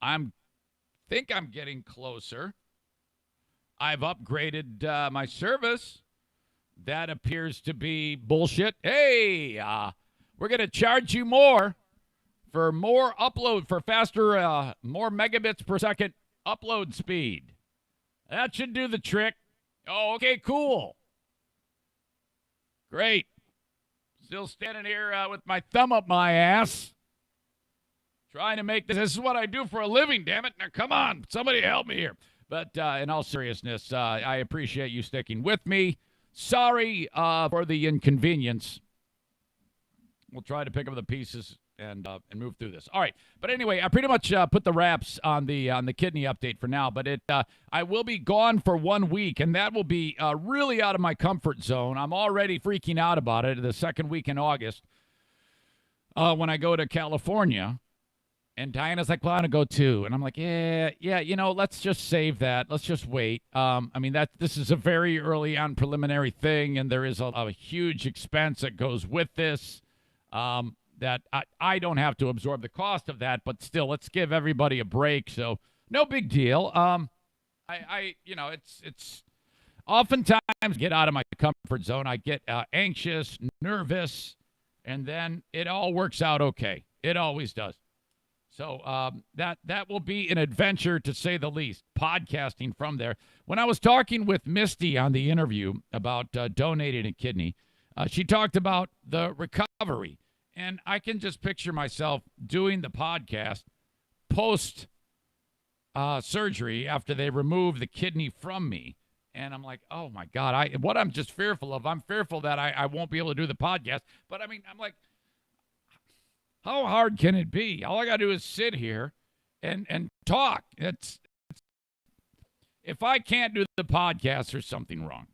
I'm think I'm getting closer. I've upgraded my service. That appears to be bullshit. Hey, we're going to charge you more for more upload, for faster, more megabits per second upload speed. That should do the trick. Oh, okay, cool. Great. Still standing here with my thumb up my ass. Trying to make this. This is what I do for a living, damn it. Now, come on. Somebody help me here. But in all seriousness, I appreciate you sticking with me. Sorry for the inconvenience. We'll try to pick up the pieces and move through this. All right. But anyway, I pretty much put the wraps on the kidney update for now. But I will be gone for 1 week, and that will be really out of my comfort zone. I'm already freaking out about it the second week in August when I go to California. And Diana's like, well, I want to go too. And I'm like, yeah, let's just save that. Let's just wait. This is a very early on preliminary thing, and there is a huge expense that goes with this that I don't have to absorb the cost of that, but still, let's give everybody a break. So no big deal. It's oftentimes get out of my comfort zone. I get anxious, nervous, and then it all works out okay. It always does. So that will be an adventure, to say the least, podcasting from there. When I was talking with Misty on the interview about donating a kidney, she talked about the recovery. And I can just picture myself doing the podcast post-surgery after they remove the kidney from me. And I'm like, oh, my God, what I'm just fearful of, I'm fearful that I won't be able to do the podcast. But, I mean, I'm like, how hard can it be? All I got to do is sit here and talk. If I can't do the podcast, there's something wrong.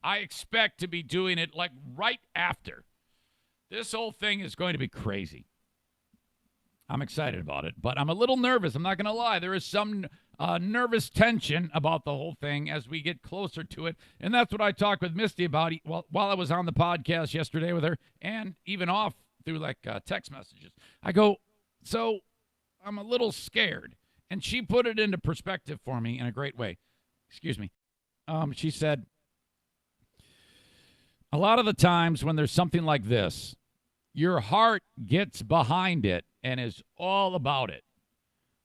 I expect to be doing it like right after. This whole thing is going to be crazy. I'm excited about it, but I'm a little nervous. I'm not going to lie. There is some nervous tension about the whole thing as we get closer to it. And that's what I talked with Misty about while I was on the podcast yesterday with her, and even off through like text messages. I go, so I'm a little scared. And she put it into perspective for me in a great way. Excuse me. She said, a lot of the times when there's something like this, your heart gets behind it and is all about it.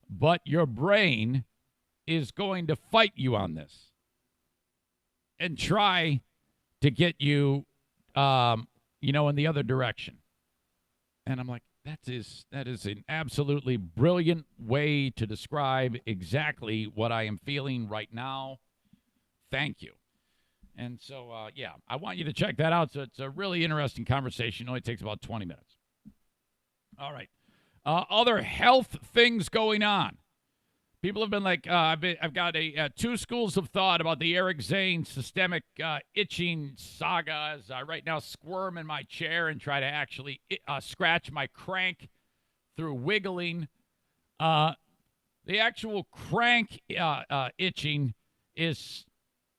But your brain is going to fight you on this and try to get you, in the other direction. And I'm like, that is an absolutely brilliant way to describe exactly what I am feeling right now. Thank you. And so, I want you to check that out. So it's a really interesting conversation. It only takes about 20 minutes. All right. Other health things going on. People have been like, I've got two schools of thought about the Eric Zane systemic itching saga as I right now squirm in my chair and try to actually scratch my crank through wiggling. The actual crank itching is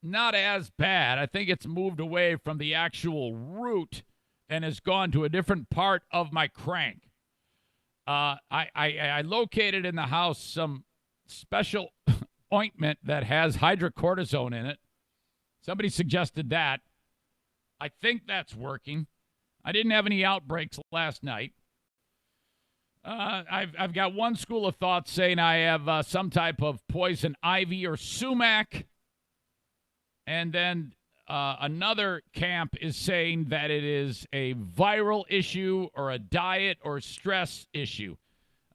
not as bad. I think it's moved away from the actual root and has gone to a different part of my crank. I located in the house some special ointment that has hydrocortisone in it. Somebody suggested that. I think that's working. I didn't have any outbreaks last night. I've got one school of thought saying I have some type of poison ivy or sumac. And then another camp is saying that it is a viral issue or a diet or stress issue.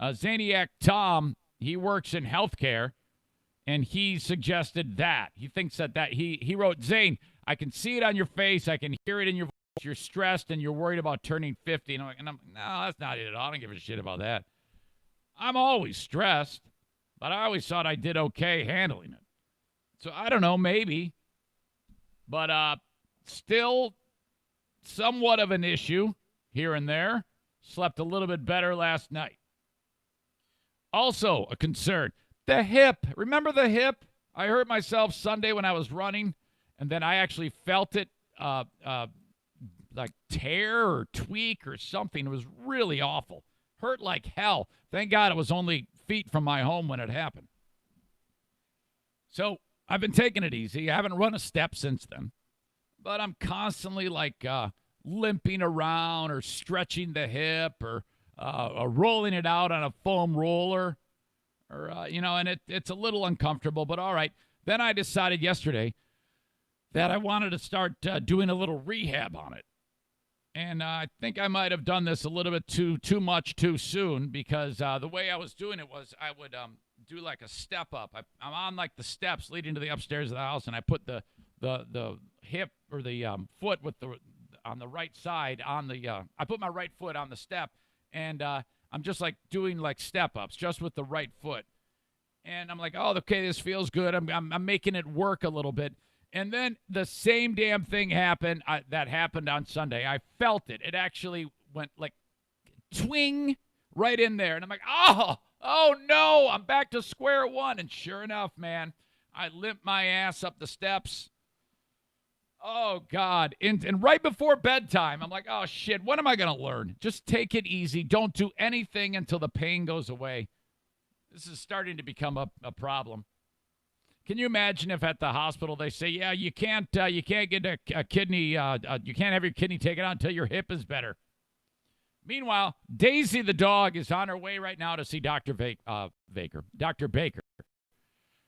Zaniac Tom, he works in healthcare, and he suggested that. He thinks that he wrote, Zane, I can see it on your face. I can hear it in your voice. You're stressed and you're worried about turning 50. And I'm like, no, that's not it at all. I don't give a shit about that. I'm always stressed, but I always thought I did okay handling it. So I don't know, maybe. But still somewhat of an issue here and there. Slept a little bit better last night. Also a concern, the hip. Remember the hip? I hurt myself Sunday when I was running, and then I actually felt it like tear or tweak or something. It was really awful. Hurt like hell. Thank God it was only feet from my home when it happened. So I've been taking it easy. I haven't run a step since then. But I'm constantly like limping around or stretching the hip or rolling it out on a foam roller. Or, and it's a little uncomfortable, but all right. Then I decided yesterday that I wanted to start doing a little rehab on it. And I think I might have done this a little bit too much too soon because the way I was doing it was I would do like a step up. I'm on like the steps leading to the upstairs of the house, and I put the hip or the foot on the right side on the I put my right foot on the step, and I'm just like doing like step ups just with the right foot. And I'm like, oh, okay, this feels good. I'm making it work a little bit. And then the same damn thing happened that happened on Sunday. I felt it. It actually went like twing right in there. And I'm like, oh no, I'm back to square one. And sure enough, man, I limped my ass up the steps. Oh, God. And right before bedtime, I'm like, oh, shit, what am I going to learn? Just take it easy. Don't do anything until the pain goes away. This is starting to become a problem. Can you imagine if at the hospital they say, yeah, you can't get a kidney, you can't have your kidney taken out until your hip is better. Meanwhile, Daisy the dog is on her way right now to see Dr. Baker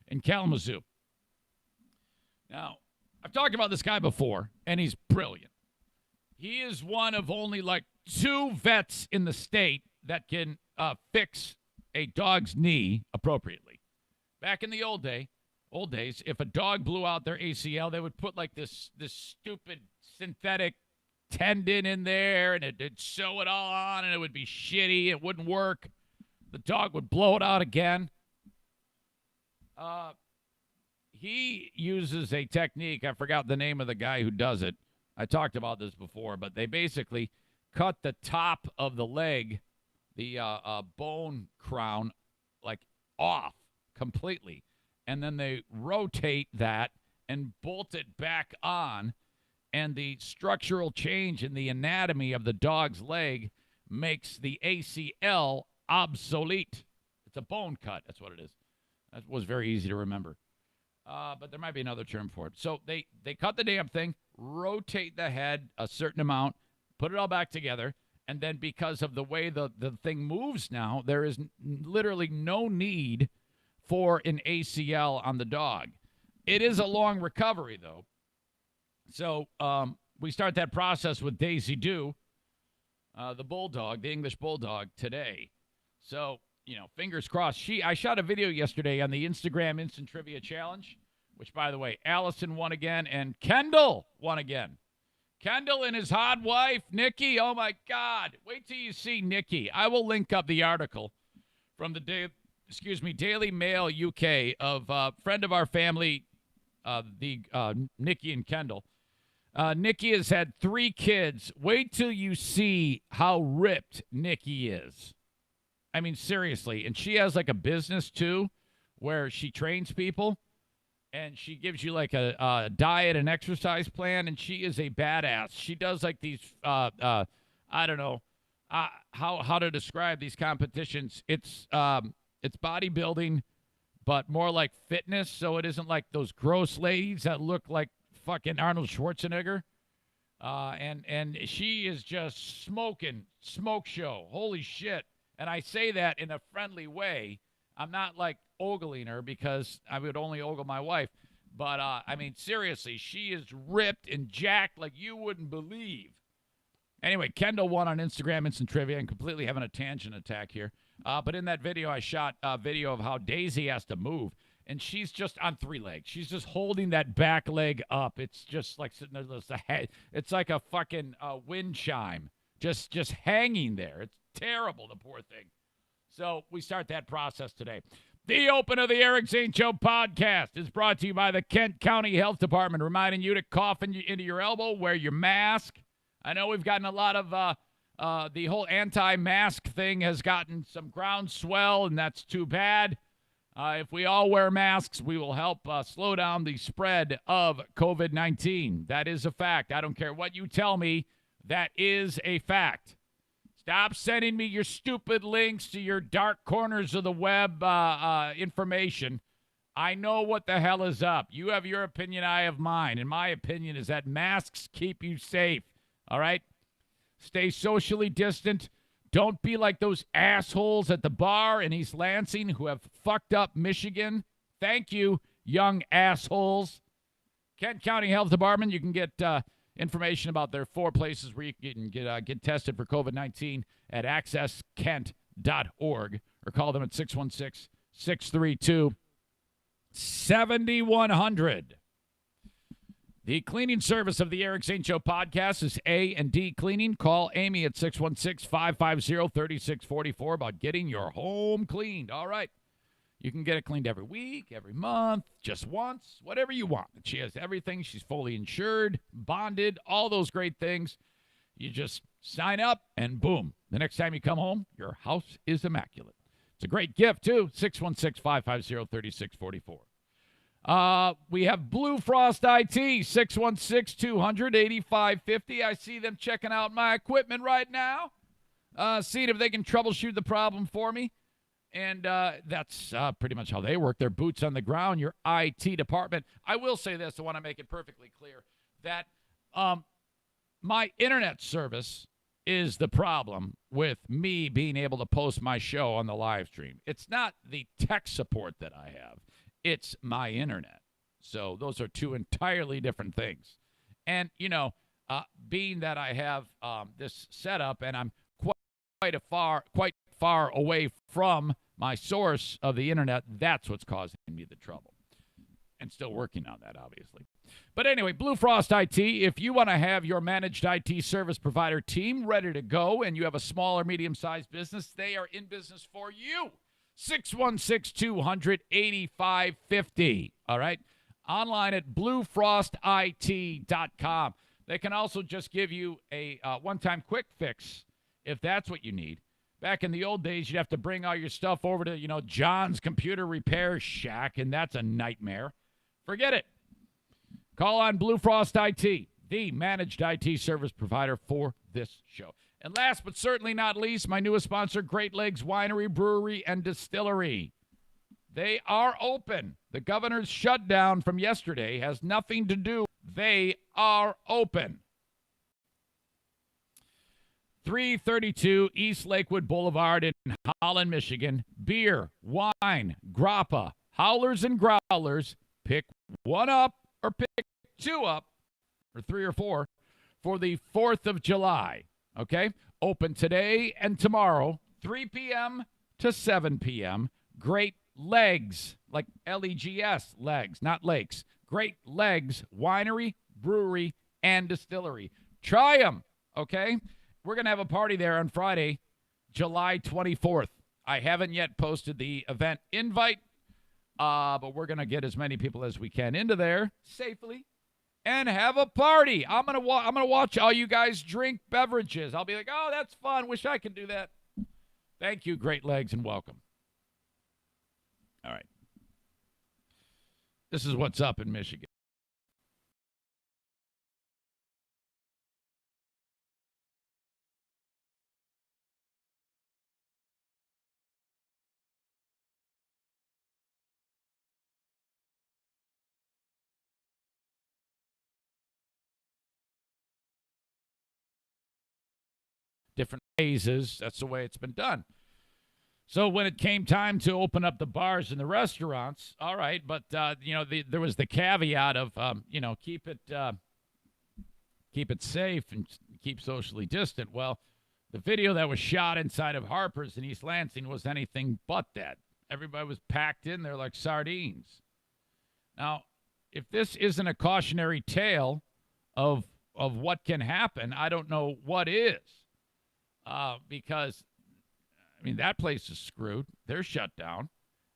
in Kalamazoo. Now, I've talked about this guy before, and he's brilliant. He is one of only like 2 vets in the state that can fix a dog's knee appropriately. Back in the old days, if a dog blew out their ACL, they would put like this stupid synthetic tendon in there, and it'd sew it all on, and it would be shitty. It wouldn't work. The dog would blow it out again. He uses a technique. I forgot the name of the guy who does it. I talked about this before, but they basically cut the top of the leg, the bone crown, like off completely. And then they rotate that and bolt it back on. And the structural change in the anatomy of the dog's leg makes the ACL obsolete. It's a bone cut. That's what it is. That was very easy to remember. But there might be another term for it. So they cut the damn thing, rotate the head a certain amount, put it all back together, and then because of the way the thing moves now, there is literally no need for an ACL on the dog. It is a long recovery, though. So we start that process with Daisy Doo, the bulldog, the English bulldog, today. So, fingers crossed. I shot a video yesterday on the Instagram Instant Trivia Challenge, which, by the way, Allison won again and Kendall won again. Kendall and his hot wife, Nikki. Oh, my God. Wait till you see Nikki. I will link up the article from the Daily Mail UK of a friend of our family, Nikki and Kendall. Nikki has had 3 kids. Wait till you see how ripped Nikki is. I mean, seriously. And she has like a business, too, where she trains people. And she gives you like a diet and exercise plan. And she is a badass. She does like these, I don't know how to describe these competitions. It's bodybuilding, but more like fitness. So it isn't like those gross ladies that look like fucking Arnold Schwarzenegger. And she is just smoke show. Holy shit. And I say that in a friendly way. I'm not like ogling her because I would only ogle my wife. But, I mean, seriously, she is ripped and jacked like you wouldn't believe. Anyway, Kendall won on Instagram Instant Trivia and completely having a tangent attack here. But in that video, I shot a video of how Daisy has to move. And she's just on 3 legs. She's just holding that back leg up. It's just like sitting there. It's like a fucking wind chime. Just hanging there. It's terrible, the poor thing. So we start that process today. The Open of the Eric St. Joe podcast is brought to you by the Kent County Health Department, reminding you to cough into your elbow, wear your mask. I know we've gotten a lot of the whole anti-mask thing has gotten some groundswell, and that's too bad. If we all wear masks, we will help slow down the spread of COVID-19. That is a fact. I don't care what you tell me. That is a fact. Stop sending me your stupid links to your dark corners of the web information. I know what the hell is up. You have your opinion, I have mine. And my opinion is that masks keep you safe. All right? Stay socially distant. Don't be like those assholes at the bar in East Lansing who have fucked up Michigan. Thank you, young assholes. Kent County Health Department, you can get information about their 4 places where you can get tested for COVID-19 at accesskent.org or call them at 616-632-7100. The cleaning service of the Eric St. Show podcast is A&D Cleaning. Call Amy at 616-550-3644 about getting your home cleaned. All right. You can get it cleaned every week, every month, just once, whatever you want. She has everything. She's fully insured, bonded, all those great things. You just sign up, and boom. The next time you come home, your house is immaculate. It's a great gift, too. 616-550-3644. We have Blue Frost IT, 616-200-8550. I see them checking out my equipment right now, seeing if they can troubleshoot the problem for me. And that's pretty much how they work. They're boots on the ground, your IT department. I will say this. I want to make it perfectly clear that my internet service is the problem with me being able to post my show on the live stream. It's not the tech support that I have. It's my internet. So those are 2 entirely different things. And, being that I have this setup and I'm quite far away from my source of the internet, that's what's causing me the trouble. And still working on that, obviously. But anyway, Blue Frost IT, if you want to have your managed IT service provider team ready to go and you have a small or medium-sized business, they are in business for you. 616-200-8550. All right? Online at bluefrostit.com. They can also just give you a one-time quick fix if that's what you need. Back in the old days, you'd have to bring all your stuff over to, John's Computer Repair Shack, and that's a nightmare. Forget it. Call on Blue Frost IT, the managed IT service provider for this show. And last but certainly not least, my newest sponsor, Great Lakes Winery, Brewery, and Distillery. They are open. The governor's shutdown from yesterday has nothing to do. They are open. 332 East Lakewood Boulevard in Holland, Michigan. Beer, wine, grappa, howlers and growlers. Pick one up or pick 2 up, or 3 or 4, for the 4th of July. Okay? Open today and tomorrow, 3 p.m. to 7 p.m. Great Legs, like L-E-G-S, legs, not lakes. Great Legs Winery, Brewery, and Distillery. Try them, okay? We're going to have a party there on Friday, July 24th. I haven't yet posted the event invite, but we're going to get as many people as we can into there safely and have a party. I'm gonna watch all you guys drink beverages. I'll be like, oh, that's fun. Wish I could do that. Thank you, Great Legs, and welcome. All right. This is what's up in Michigan. Different phases. That's the way it's been done. So when it came time to open up the bars and the restaurants, all right, but there was the caveat of keep it safe and keep socially distant. Well, the video that was shot inside of Harper's in East Lansing was anything but that. Everybody was packed in there like sardines. Now, if this isn't a cautionary tale of what can happen, I don't know what is. Because, that place is screwed. They're shut down.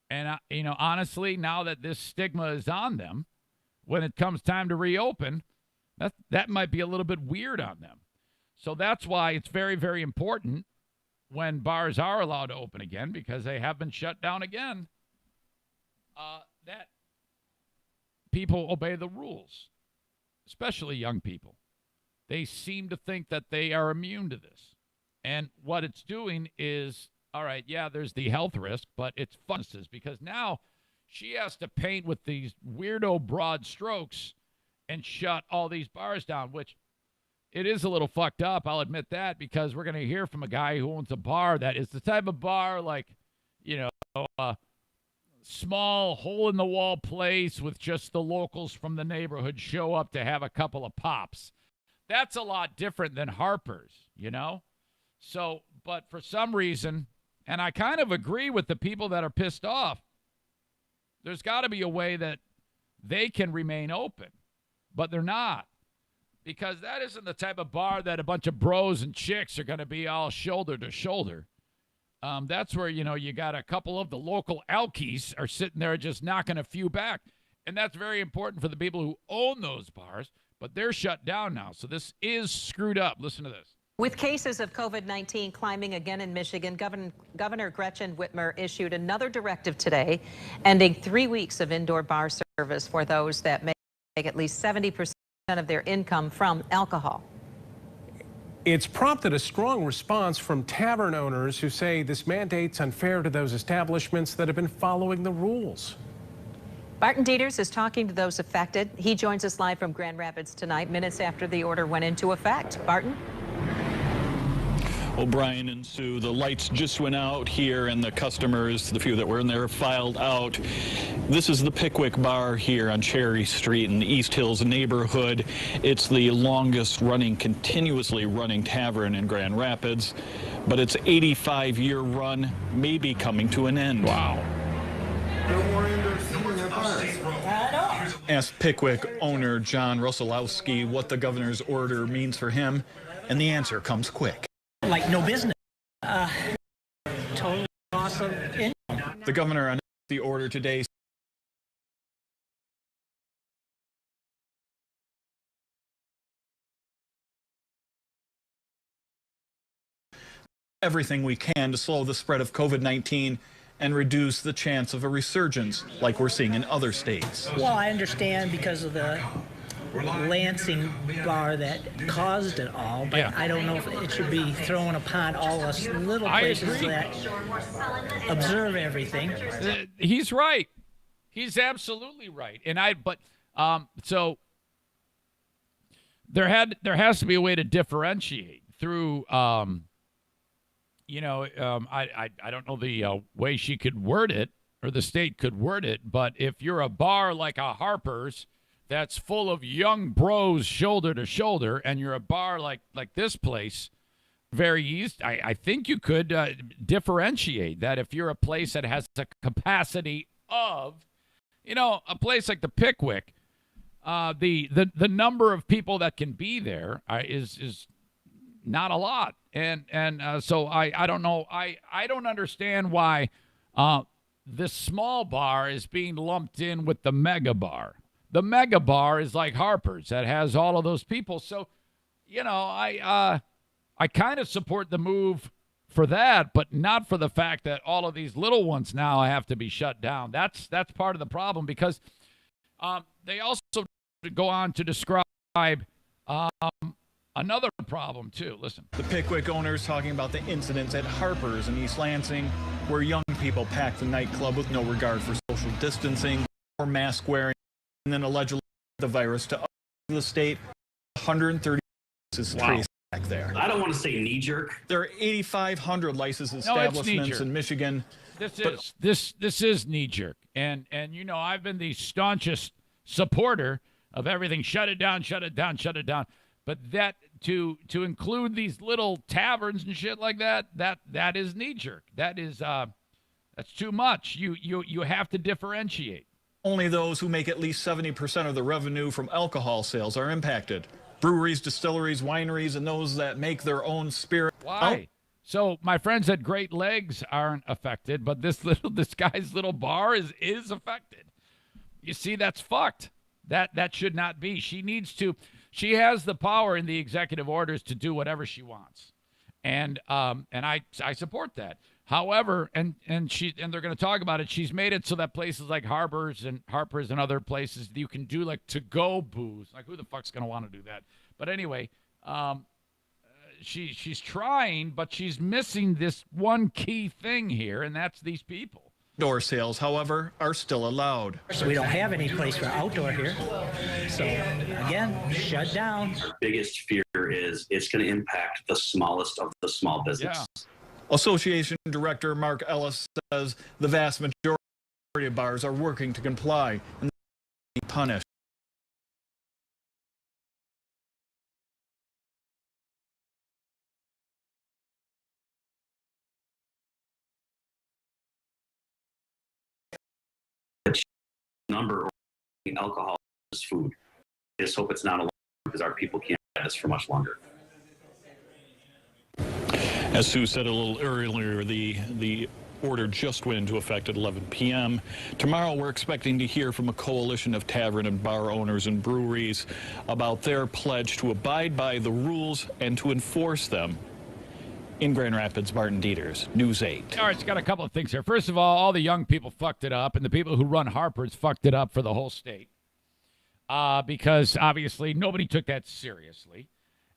And, honestly, now that this stigma is on them, when it comes time to reopen, that might be a little bit weird on them. So that's why it's very, very important when bars are allowed to open again, because they have been shut down again, that people obey the rules, especially young people. They seem to think that they are immune to this. And what it's doing is, all right, yeah, there's the health risk, but it's fun because now she has to paint with these weirdo broad strokes and shut all these bars down, which it is a little fucked up. I'll admit that, because we're going to hear from a guy who owns a bar that is the type of bar like, you know, a small hole-in-the-wall place with just the locals from the neighborhood show up to have a couple of pops. That's a lot different than Harper's, you know? So, but for some reason, and I kind of agree with the people that are pissed off, there's got to be a way that they can remain open, but they're not. Because that isn't the type of bar that a bunch of bros and chicks are going to be all shoulder to shoulder. That's where, you know, you got a couple of the local alkies are sitting there just knocking a few back. And that's very important for the people who own those bars, but they're shut down now. So this is screwed up. Listen to this. With cases of COVID-19 climbing again in Michigan, Governor Gretchen Whitmer issued another directive today, ending 3 weeks of indoor bar service for those that make at least 70% of their income from alcohol. It's prompted a strong response from tavern owners who say this mandate's unfair to those establishments that have been following the rules. Barton Dieters is talking to those affected. He joins us live from Grand Rapids tonight, minutes after the order went into effect. Barton? Well, Brian and Sue, the lights just went out here and the customers, the few that were in there, filed out. This is the Pickwick Bar here on Cherry Street in the East Hills neighborhood. It's the longest running, continuously running tavern in Grand Rapids, but its 85-year run may be coming to an end. Wow. Asked Pickwick owner John Rusolowski what the governor's order means for him, and the answer comes quick. Like no business. Totally awesome. The governor announced the order today. Everything we can to slow the spread of COVID-19 and reduce the chance of a resurgence like we're seeing in other states. Well, I understand because of the Lansing bar that caused it all, but Yeah. I don't know if it should be thrown upon all us little places that observe everything. He's right. He's absolutely right. So there has to be a way to differentiate through, I don't know the way she could word it or the state could word it, but if you're a bar like a Harper's that's full of young bros shoulder to shoulder, and you're a bar like this place, very easy. I think you could differentiate that if you're a place that has a capacity of, a place like the Pickwick, the number of people that can be there is not a lot, and so I don't know. I don't understand why this small bar is being lumped in with the mega bar. The mega bar is like Harper's that has all of those people. So, I kind of support the move for that, but not for the fact that all of these little ones now have to be shut down. That's part of the problem, because they also go on to describe another problem too. Listen. The Pickwick owners talking about the incidents at Harper's in East Lansing, where young people packed the nightclub with no regard for social distancing or mask wearing, and then allegedly the virus to the state. 130 cases traced back there. I don't want to say knee-jerk. There are 8,500 licensed establishments in Michigan. This is knee-jerk, and I've been the staunchest supporter of everything. Shut it down, shut it down, shut it down. But that to include these little taverns and shit like that is knee-jerk. That's too much. You have to differentiate. Only those who make at least 70% of the revenue from alcohol sales are impacted. Breweries, distilleries, wineries, and those that make their own spirit. Why? So my friends at Great Legs aren't affected, but this guy's little bar is affected. You see, that's fucked. That should not be. She has the power in the executive orders to do whatever she wants. And I support that. However, and they're going to talk about it. She's made it so that places like Harper's and other places, you can do like to-go booze. Like, who the fuck's going to want to do that? But anyway, she's trying, but she's missing this one key thing here, and that's these people. Door sales, however, are still allowed. So we don't have any place for outdoor here. So again, shut down. Our biggest fear is it's going to impact the smallest of the small business. Yeah. Association Director Mark Ellis says the vast majority of bars are working to comply and be punished. Number of alcohol is food. I just hope it's not a long because our people can't have this for much longer. As Sue said a little earlier, the order just went into effect at 11 p.m. Tomorrow, we're expecting to hear from a coalition of tavern and bar owners and breweries about their pledge to abide by the rules and to enforce them. In Grand Rapids, Martin Dieters, News 8. All right, it's got a couple of things here. First of all the young people fucked it up, and the people who run Harper's fucked it up for the whole state. Because obviously nobody took that seriously.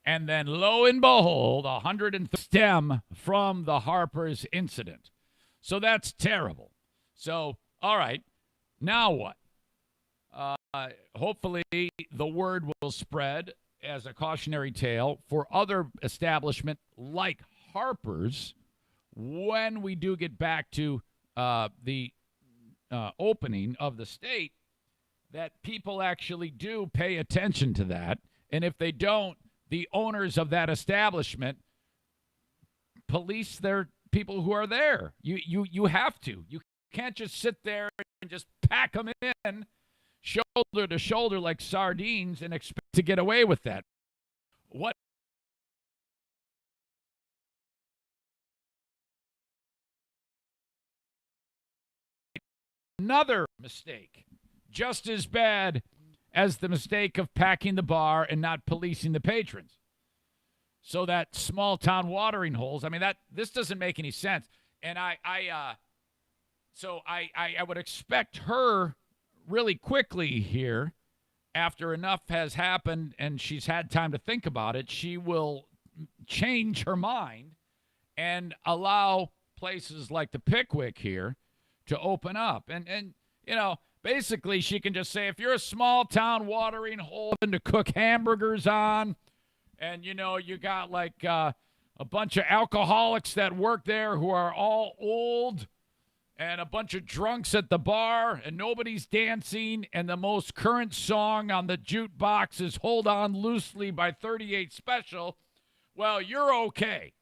And then lo and behold, 130 stem from the Harper's incident. So that's terrible. So, all right, now what? Hopefully the word will spread as a cautionary tale for other establishments like Harper's when we do get back to the opening of the state, that people actually do pay attention to that. And if they don't, the owners of that establishment police their people who are there. You have to. You can't just sit there and just pack them in shoulder to shoulder like sardines and expect to get away with that. What? Another mistake, just as bad as the mistake of packing the bar and not policing the patrons. So that small town watering holes, I mean, this doesn't make any sense. And I would expect her really quickly here, after enough has happened and she's had time to think about it, she will change her mind and allow places like the Pickwick here to open up. And you know, basically she can just say, if you're a small town watering hole to cook hamburgers on, and, you know, you got like a bunch of alcoholics that work there who are all old, and a bunch of drunks at the bar, and nobody's dancing, and the most current song on the jukebox is Hold On Loosely by 38 Special, well, you're okay.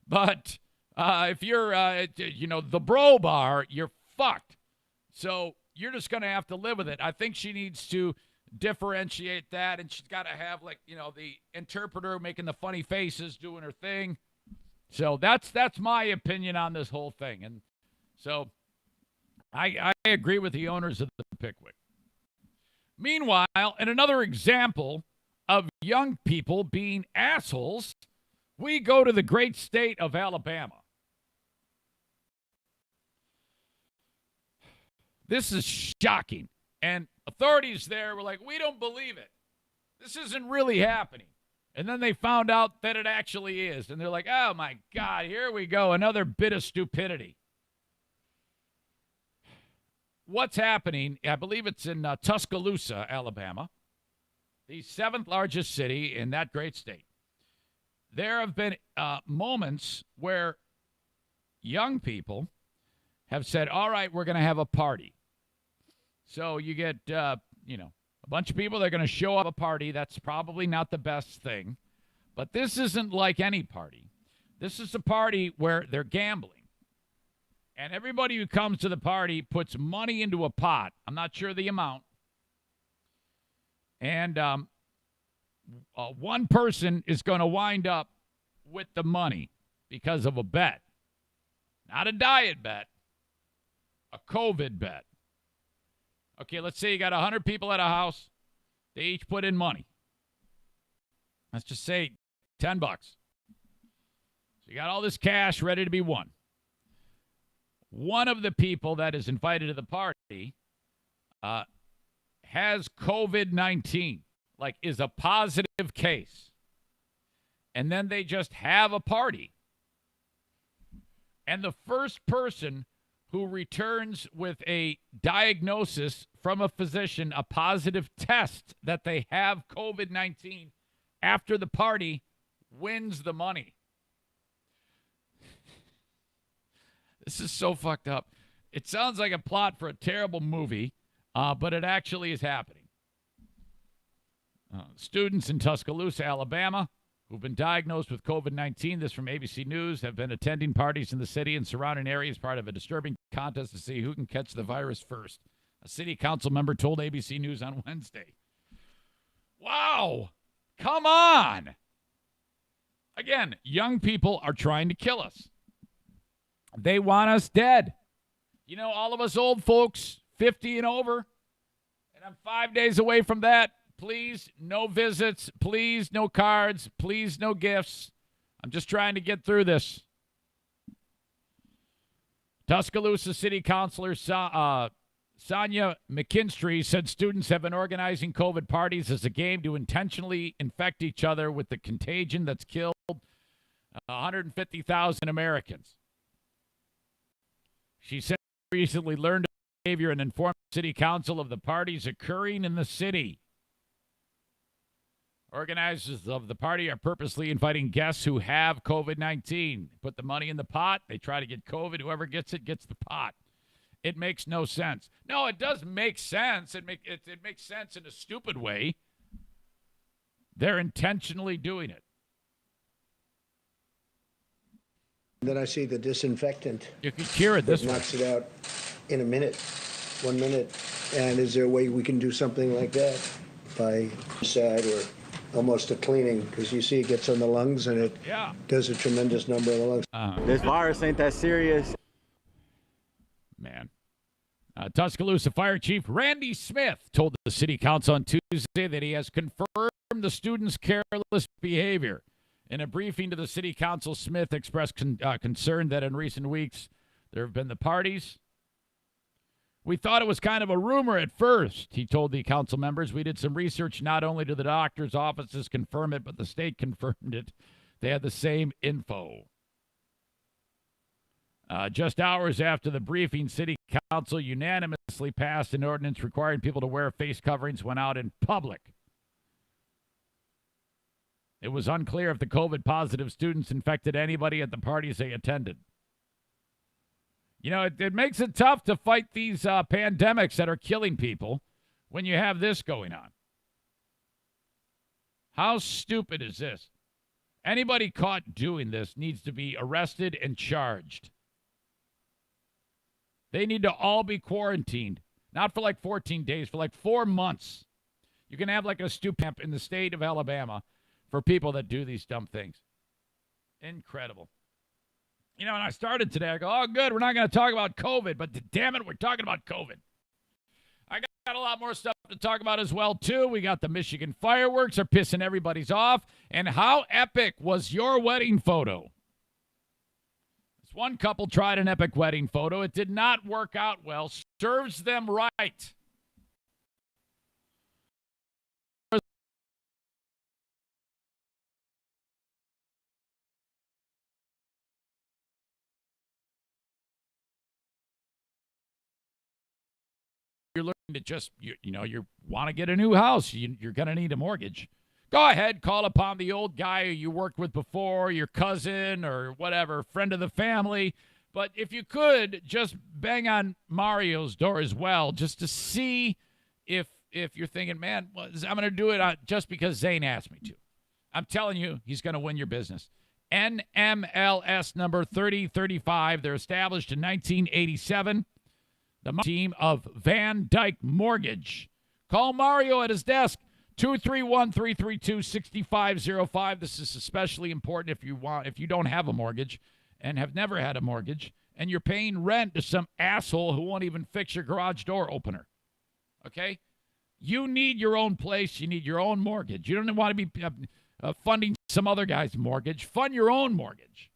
But if you're, the bro bar, you're fucked. So you're just going to have to live with it. I think she needs to differentiate that, and she's got to have, like, you know, the interpreter making the funny faces doing her thing. So that's my opinion on this whole thing. And so I agree with the owners of the Pickwick. Meanwhile, in another example of young people being assholes, we go to the great state of Alabama. This is shocking. And authorities there were like, we don't believe it. This isn't really happening. And then they found out that it actually is. And they're like, oh, my God, here we go. Another bit of stupidity. What's happening, I believe it's in Tuscaloosa, Alabama, the seventh largest city in that great state. There have been moments where young people have said, all right, we're going to have a party. So you get, a bunch of people that are going to show up at a party. That's probably not the best thing. But this isn't like any party. This is a party where they're gambling. And everybody who comes to the party puts money into a pot. I'm not sure the amount. And one person is going to wind up with the money because of a bet. Not a diet bet. A COVID bet. Okay, let's say you got 100 people at a house. They each put in money. Let's just say $10. So you got all this cash ready to be won. One of the people that is invited to the party has COVID-19, like is a positive case. and then they just have a party. And the first person who returns with a diagnosis from a physician, a positive test that they have COVID-19 after the party, wins the money. This is so fucked up. It sounds like a plot for a terrible movie, but it actually is happening. Students in Tuscaloosa, Alabama, who've been diagnosed with COVID-19, this from ABC News, have been attending parties in the city and surrounding areas, part of a disturbing contest to see who can catch the virus first. A city council member told ABC News on Wednesday. Wow! Come on! Again, young people are trying to kill us. They want us dead. You know, all of us old folks, 50 and over, and I'm 5 days away from that. Please, no visits. Please, no cards. Please, no gifts. I'm just trying to get through this. Tuscaloosa City Councilor Sonia McKinstry said students have been organizing COVID parties as a game to intentionally infect each other with the contagion that's killed 150,000 Americans. She said she recently learned of behavior and informed the city council of the parties occurring in the city. Organizers of the party are purposely inviting guests who have COVID-19. Put the money in the pot. They try to get COVID. Whoever gets it gets the pot. It makes no sense. No, it does make sense. It makes sense in a stupid way. They're intentionally doing it. Then I see the disinfectant. You can cure it this way. Knocks it out in a minute, 1 minute. And is there a way we can do something like that by side or almost a cleaning? Because you see it gets on the lungs and it does a tremendous number of the lungs. This virus ain't that serious. Man. Tuscaloosa Fire Chief Randy Smith told the city council on Tuesday that he has confirmed the students' careless behavior. In a briefing to the city council, Smith expressed concern that in recent weeks there have been the parties. We thought it was kind of a rumor at first, he told the council members. We did some research. Not only did the doctor's offices confirm it, but the state confirmed it. They had the same info. Just hours after the briefing, city council unanimously passed an ordinance requiring people to wear face coverings when out in public. It was unclear if the COVID-positive students infected anybody at the parties they attended. You know, it makes it tough to fight these pandemics that are killing people when you have this going on. How stupid is this? Anybody caught doing this needs to be arrested and charged. They need to all be quarantined, not for like 14 days, for like 4 months. You can have like a stupid camp in the state of Alabama for people that do these dumb things. Incredible. You know, when I started today, I go, oh, good, we're not going to talk about COVID, but damn it, we're talking about COVID. I got a lot more stuff to talk about as well, too. We got the Michigan fireworks are pissing everybody's off. And how epic was your wedding photo? This one couple tried an epic wedding photo. It did not work out well. Serves them right. You're looking to just, you want to get a new house. You're going to need a mortgage. Go ahead, call upon the old guy who you worked with before, your cousin or whatever, friend of the family. But if you could, just bang on Mario's door as well, just to see if you're thinking, man, I'm going to do it just because Zane asked me to. I'm telling you, he's going to win your business. NMLS number 3035. They're established in 1987. The team of Van Dyke Mortgage. Call Mario at his desk, 231-332-6505. This is especially important if you don't have a mortgage and have never had a mortgage and you're paying rent to some asshole who won't even fix your garage door opener. Okay? You need your own place. You need your own mortgage. You don't want to be funding some other guy's mortgage. Fund your own mortgage.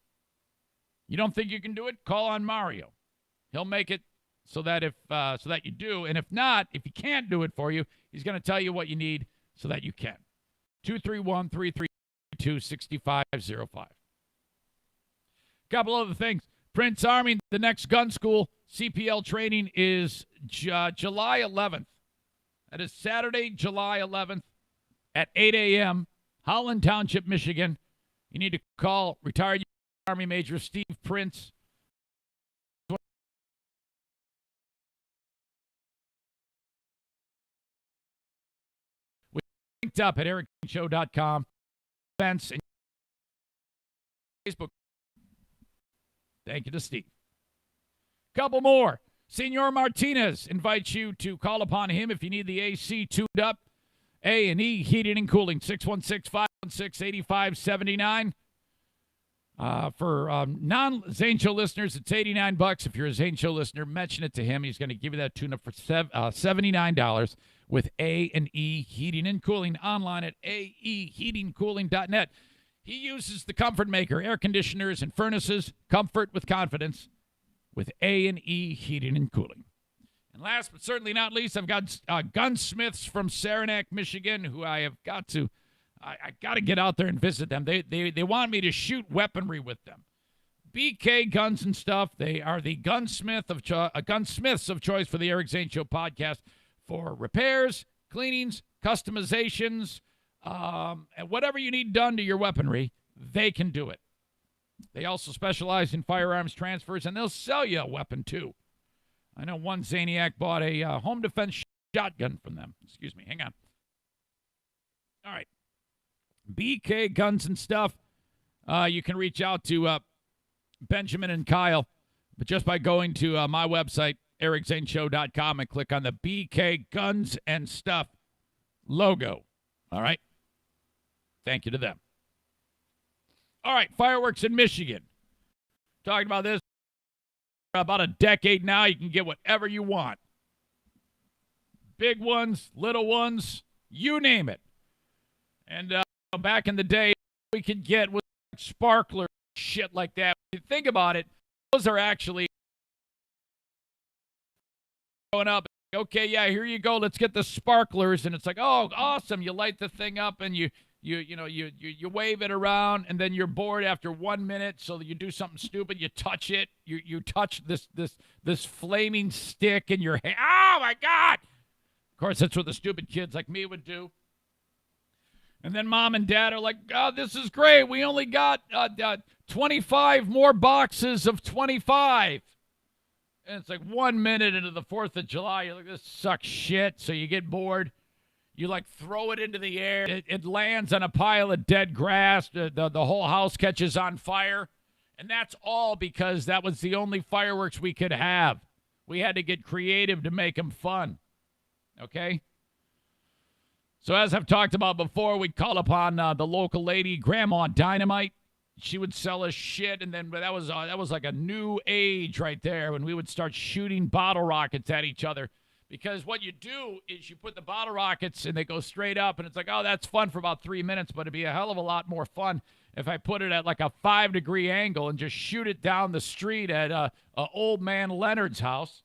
You don't think you can do it? Call on Mario. He'll make it so that you do, and if not, if he can't do it for you, he's going to tell you what you need so that you can. 231-332-6505. 892-6505. Couple other things. Prince Army, the next gun school, CPL training is July 11th. That is Saturday, July 11th at 8 a.m., Holland Township, Michigan. You need to call retired Army Major Steve Prince. We linked up at ericshow.com. Events and Facebook. Thank you to Steve. Couple more. Senor Martinez invites you to call upon him if you need the AC tuned up. A&E Heating and Cooling, 616-516-8579. For non-Zane Show listeners, it's $89. If you're a Zane Show listener, mention it to him. He's going to give you that tune-up for $79 with A&E Heating and Cooling online at aeheatingcooling.net. He uses the Comfort Maker, air conditioners and furnaces, comfort with confidence with A&E Heating and Cooling. And last but certainly not least, I've got gunsmiths from Saranac, Michigan, who I have got to get out there and visit them. They want me to shoot weaponry with them. BK Guns and Stuff. They are the gunsmiths of choice for the Eric Zane Show podcast for repairs, cleanings, customizations, and whatever you need done to your weaponry, they can do it. They also specialize in firearms transfers, and they'll sell you a weapon too. I know one Zaniac bought a home defense shotgun from them. Excuse me. Hang on. All right. BK Guns and Stuff. You can reach out to Benjamin and Kyle, but just by going to my website, ericzaneshow.com, and click on the BK Guns and Stuff logo. All right? Thank you to them. All right, fireworks in Michigan. Talking about this for about a decade now. You can get whatever you want. Big ones, little ones, you name it. And back in the day, we could get with sparklers, shit like that. If you think about it, those are actually going up. Okay, yeah, here you go. Let's get the sparklers. And it's like, oh, awesome. You light the thing up and you wave it around, and then you're bored after 1 minute, so that you do something stupid. You touch it. You touch this flaming stick in your hand. Oh my God! Of course, that's what the stupid kids like me would do. And then mom and dad are like, "Oh, this is great. We only got 25 more boxes of 25." And it's like 1 minute into the 4th of July. You're like, this sucks shit. So you get bored. You, like, throw it into the air. It lands on a pile of dead grass. The whole house catches on fire. And that's all because that was the only fireworks we could have. We had to get creative to make them fun. Okay? So as I've talked about before, we'd call upon the local lady, Grandma Dynamite. She would sell us shit, and then that was like a new age right there when we would start shooting bottle rockets at each other. Because what you do is you put the bottle rockets and they go straight up, and it's like, oh, that's fun for about 3 minutes, but it'd be a hell of a lot more fun if I put it at like a 5-degree angle and just shoot it down the street at old man Leonard's house.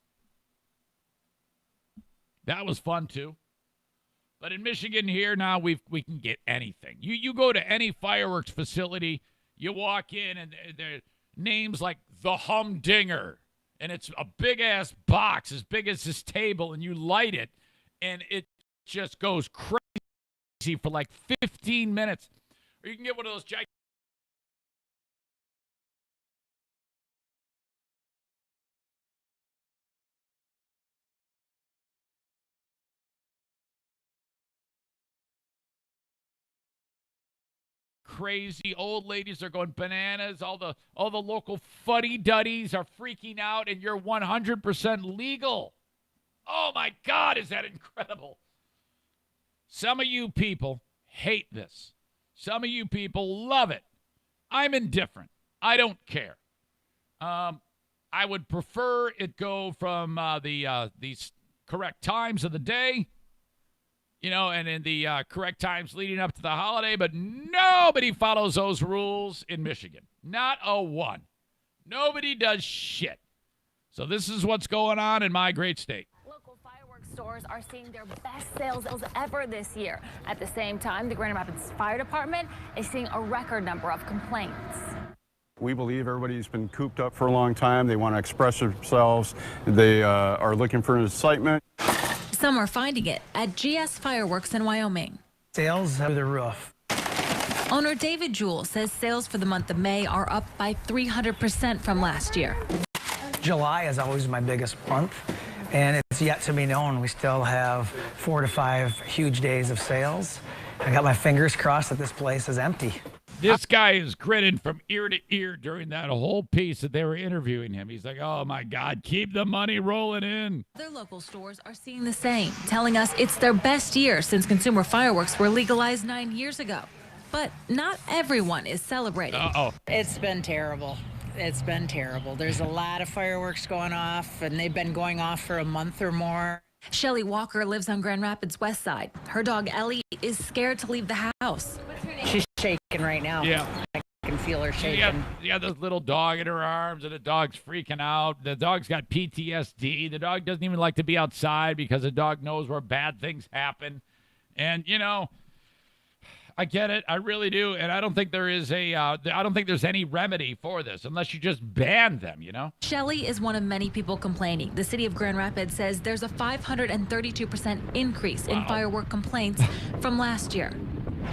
That was fun too. But in Michigan here now, we can get anything. You go to any fireworks facility, you walk in and there are names like the Humdinger. And it's a big-ass box as big as this table, and you light it, and it just goes crazy for like 15 minutes. Or you can get one of those gigantic crazy old ladies are going bananas. All the local fuddy-duddies are freaking out, and you're 100% legal. Oh, my God, is that incredible? Some of you people hate this. Some of you people love it. I'm indifferent. I don't care. I would prefer it go from these correct times of the day, and in the correct times leading up to the holiday, but nobody follows those rules in Michigan. Not a one. Nobody does shit. So this is what's going on in my great state. Local fireworks stores are seeing their best sales ever this year. At the same time, the Grand Rapids Fire Department is seeing a record number of complaints. We believe everybody's been cooped up for a long time. They want to express themselves. They are looking for excitement. Some are finding it at GS Fireworks in Wyoming. Sales through the roof. Owner David Jewell says sales for the month of May are up by 300% from last year. July is always my biggest month, and it's yet to be known. We still have 4 to 5 huge days of sales. I got my fingers crossed that this place is empty. This guy is grinning from ear to ear during that whole piece that they were interviewing him. He's like, oh, my God, keep the money rolling in. Other local stores are seeing the same, telling us it's their best year since consumer fireworks were legalized 9 years ago. But not everyone is celebrating. Uh-oh. It's been terrible. It's been terrible. There's a lot of fireworks going off, and they've been going off for a month or more. Shelley Walker lives on Grand Rapids West Side. Her dog Ellie is scared to leave the house. She's shaking right now. Yeah. I can feel her shaking. You got this little dog in her arms, and the dog's freaking out. The dog's got PTSD. The dog doesn't even like to be outside because the dog knows where bad things happen. And, you know, I get it. I really do. And I don't think there is I don't think there's any remedy for this unless you just ban them, you know? Shelley is one of many people complaining. The city of Grand Rapids says there's a 532% increase in firework complaints from last year.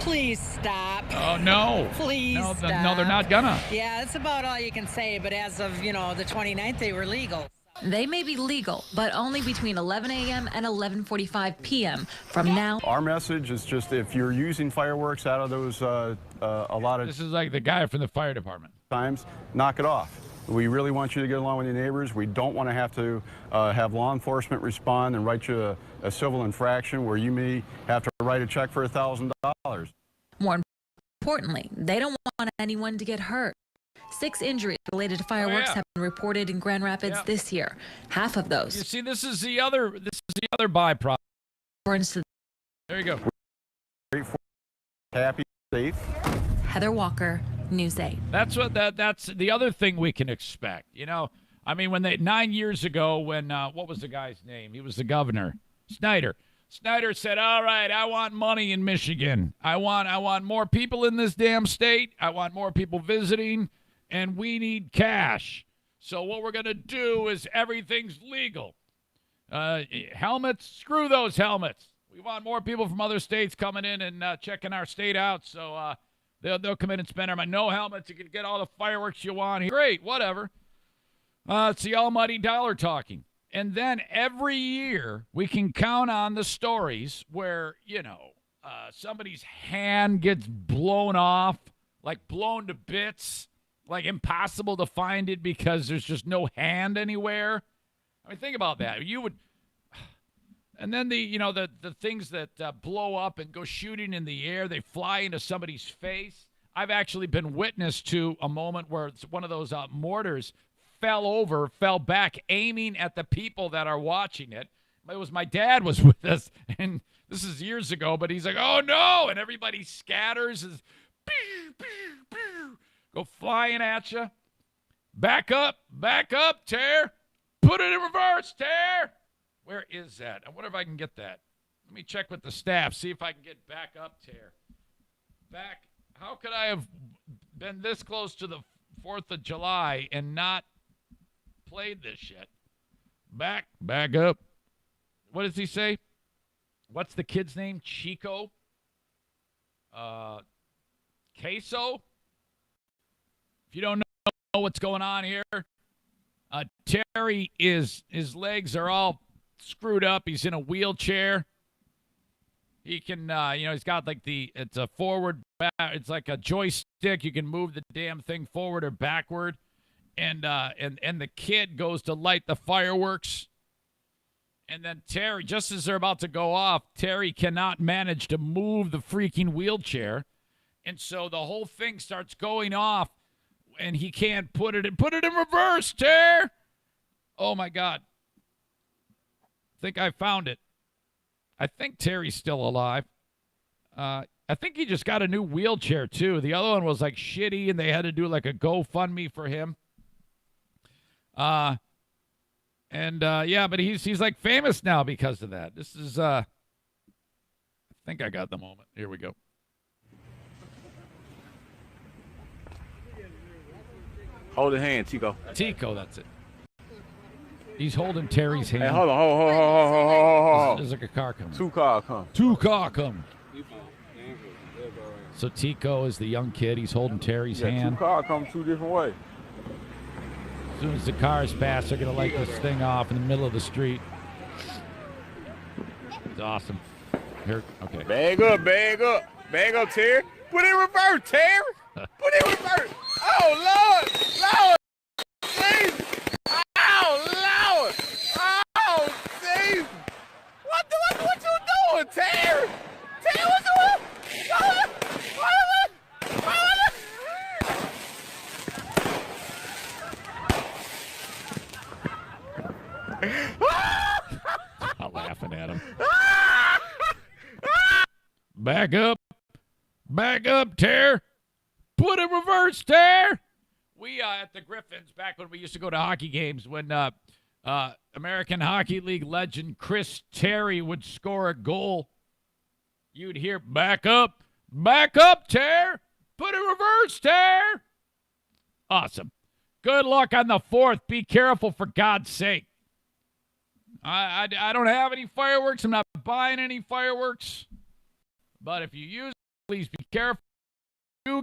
Please stop. Oh, no. Please no, stop. No, they're not gonna. Yeah, that's about all you can say. But as of, the 29th, they were legal. They may be legal, but only between 11 a.m. and 11:45 p.m. from now. Our message is just if you're using fireworks out of those a lot of This is like the guy from the fire department. times, knock it off. We really want you to get along with your neighbors. We don't want to have to have law enforcement respond and write you a civil infraction where you may have to write a check for $1,000. More importantly, they don't want anyone to get hurt. 6 injuries related to fireworks have been reported in Grand Rapids this year. Half of those. You see, this is the other byproduct. There you go. Happy, safe. Heather Walker, News 8. That's the other thing we can expect. I mean, when 9 years ago, when what was the guy's name? He was the governor, Snyder. Snyder said, "All right, I want money in Michigan. I want more people in this damn state. I want more people visiting, and we need cash. So what we're gonna do is everything's legal. Helmets, screw those helmets. We want more people from other states coming in and checking our state out. So they'll come in and spend our money. No helmets. You can get all the fireworks you want. Great, whatever. It's the almighty dollar talking." And then every year we can count on the stories where, somebody's hand gets blown off, like blown to bits, like impossible to find it because there's just no hand anywhere. I mean, think about that. And then the things that blow up and go shooting in the air, they fly into somebody's face. I've actually been witness to a moment where it's one of those mortars fell back, aiming at the people that are watching it. It was my dad was with us, and this is years ago, but he's like, "Oh, no," and everybody scatters, go flying at you. Back up, tear. Put it in reverse, tear. Where is that? I wonder if I can get that. Let me check with the staff, see if I can get back up, tear. Back. How could I have been this close to the 4th of July and not played this shit? Back up. What does he say? What's the kid's name? Chico? Queso? If you don't know what's going on here, Terry his legs are all screwed up. He's in a wheelchair. He can, he's got like it's a forward, it's like a joystick. You can move the damn thing forward or backward. And the kid goes to light the fireworks. And then Terry, just as they're about to go off, Terry cannot manage to move the freaking wheelchair. And so the whole thing starts going off, and he can't put it in reverse, Terry. Oh, my God. I think I found it. I think Terry's still alive. I think he just got a new wheelchair, too. The other one was, like, shitty, and they had to do, like, a GoFundMe for him. And, yeah, but he's like famous now because of that. This is, I think I got the moment. Here we go. Hold the hand, Tico. Tico, that's it. He's holding Terry's hand. Hey, hold on. Hold. There's like a car coming. Two car come. So Tico is the young kid. He's holding Terry's hand. Two car come two different ways. As soon as the cars pass, they're going to light this thing off in the middle of the street. It's awesome. Here, okay. Bag up, Terry. Put it in reverse, Terry. Put it in reverse. Oh, Lord. Jesus. Oh, Lord. Oh, Jesus. What you doing, Terry? Terry, what you doing? I'm laughing at him. Back up, Tear. Put in reverse, Tear. We at the Griffins, back when we used to go to hockey games, when American Hockey League legend Chris Terry would score a goal, you'd hear, back up, Tear. Put in reverse, Tear. Awesome. Good luck on the 4th. Be careful, for God's sake. I don't have any fireworks. I'm not buying any fireworks. But if you use it, please be careful. If you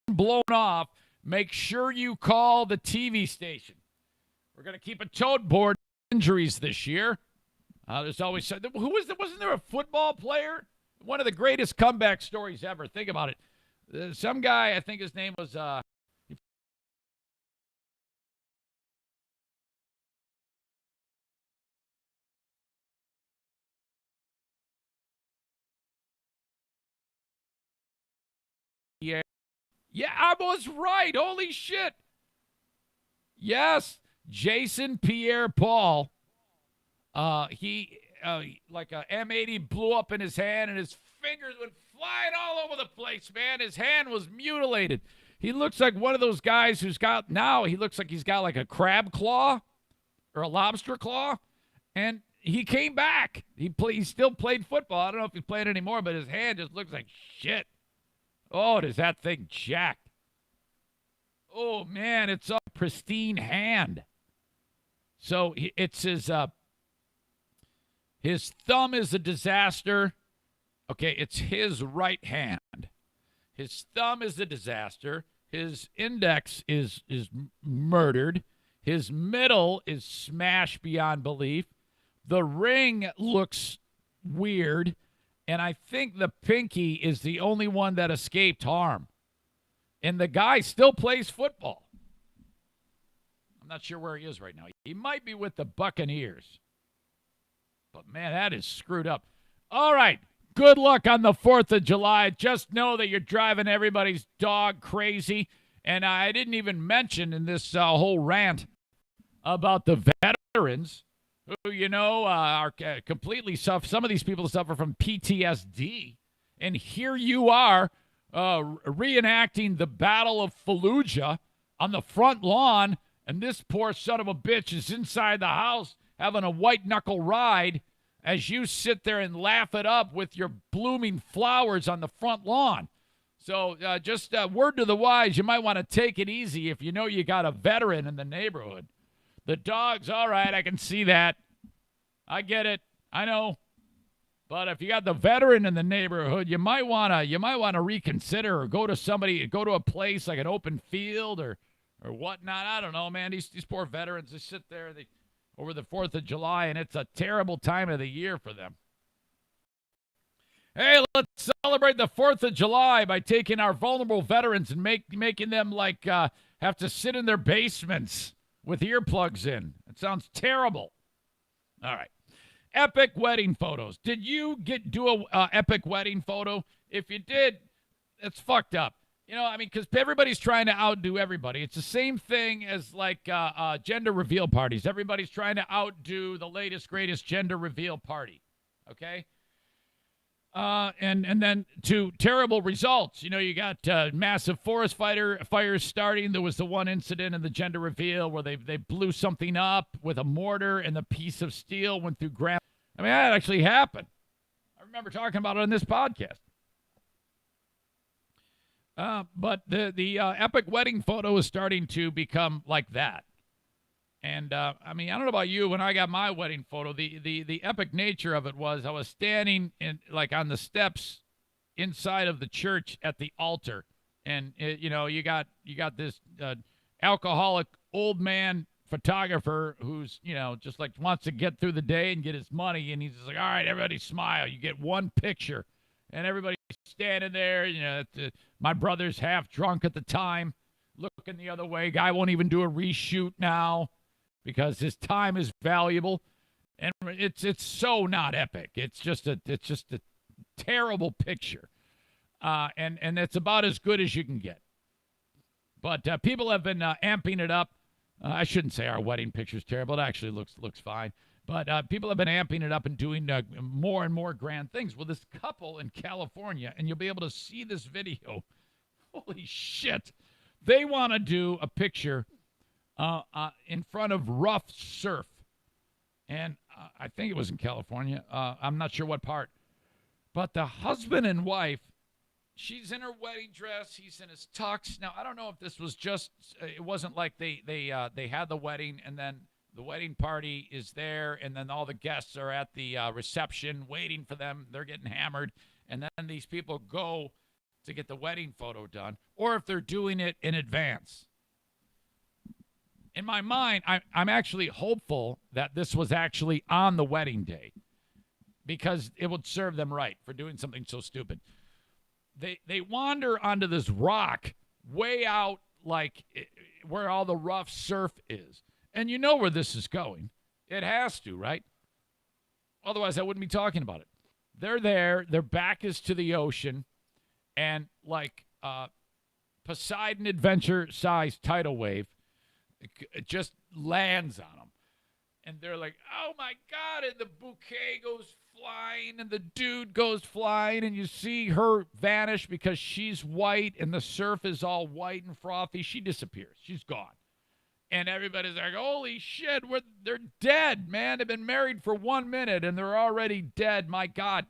get blown off, make sure you call the TV station. We're going to keep a tote board of injuries this year. There's always wasn't there a football player? One of the greatest comeback stories ever. Think about it. Some guy, I think his name was yeah, I was right. Holy shit. Yes, Jason Pierre-Paul. He like a M80 blew up in his hand, and his fingers went flying all over the place, man. His hand was mutilated. He looks like one of those guys he looks like he's got like a crab claw or a lobster claw, and he came back. He still played football. I don't know if he's playing anymore, but his hand just looks like shit. Oh, does that thing jacked. Oh, man, it's a pristine hand. So it's his thumb is a disaster. Okay, it's his right hand. His thumb is a disaster. His index is murdered. His middle is smashed beyond belief. The ring looks weird. And I think the pinky is the only one that escaped harm. And the guy still plays football. I'm not sure where he is right now. He might be with the Buccaneers. But, man, that is screwed up. All right. Good luck on the 4th of July. Just know that you're driving everybody's dog crazy. And I didn't even mention in this whole rant about the veterans who, are completely suffer. Some of these people suffer from PTSD. And here you are reenacting the Battle of Fallujah on the front lawn, and this poor son of a bitch is inside the house having a white-knuckle ride as you sit there and laugh it up with your blooming flowers on the front lawn. So just word to the wise, you might want to take it easy if you know you got a veteran in the neighborhood. The dog's all right. I can see that. I get it. I know. But if you got the veteran in the neighborhood, you might want to reconsider or go to a place like an open field or whatnot. I don't know, man. These poor veterans, they sit there over the 4th of July, and it's a terrible time of the year for them. Hey, let's celebrate the 4th of July by taking our vulnerable veterans and making them have to sit in their basements with earplugs in. It sounds terrible. All right. Epic wedding photos. Did you do a epic wedding photo? If you did, it's fucked up. Because everybody's trying to outdo everybody. It's the same thing as gender reveal parties. Everybody's trying to outdo the latest, greatest gender reveal party. Okay? And then to terrible results. You know, you got massive forest fires starting. There was the one incident in the gender reveal where they blew something up with a mortar and the piece of steel went through ground. I mean, that actually happened. I remember talking about it on this podcast. But the epic wedding photo is starting to become like that. And, I mean, I don't know about you. When I got my wedding photo, the epic nature of it was I was standing on the steps inside of the church at the altar. And, you know, you got this alcoholic old man photographer who's, you know, just like wants to get through the day and get his money. And he's just like, all right, everybody smile. You get one picture. And everybody's standing there. You know, my brother's half drunk at the time, looking the other way. Guy won't even do a reshoot now, because his time is valuable, and it's so not epic. It's just a terrible picture, and it's about as good as you can get. But people have been amping it up. I shouldn't say our wedding picture's terrible. It actually looks fine. But people have been amping it up and doing more and more grand things. Well, this couple in California, and you'll be able to see this video. Holy shit! They want to do a picture in front of rough surf. And I think it was in California. I'm not sure what part. But the husband and wife, she's in her wedding dress. He's in his tux. Now, I don't know if this was just, it wasn't like they had the wedding and then the wedding party is there and then all the guests are at the reception waiting for them. They're getting hammered. And then these people go to get the wedding photo done. Or if they're doing it in advance. In my mind, I'm actually hopeful that this was actually on the wedding day because it would serve them right for doing something so stupid. They wander onto this rock way out, like where all the rough surf is. And you know where this is going. It has to, right? Otherwise, I wouldn't be talking about it. They're there. Their back is to the ocean. And like Poseidon Adventure-sized tidal wave, it just lands on them. And they're like, oh, my God. And the bouquet goes flying and the dude goes flying. And you see her vanish because she's white and the surf is all white and frothy. She disappears. She's gone. And everybody's like, holy shit, they're dead, man. They've been married for 1 minute and they're already dead. My God.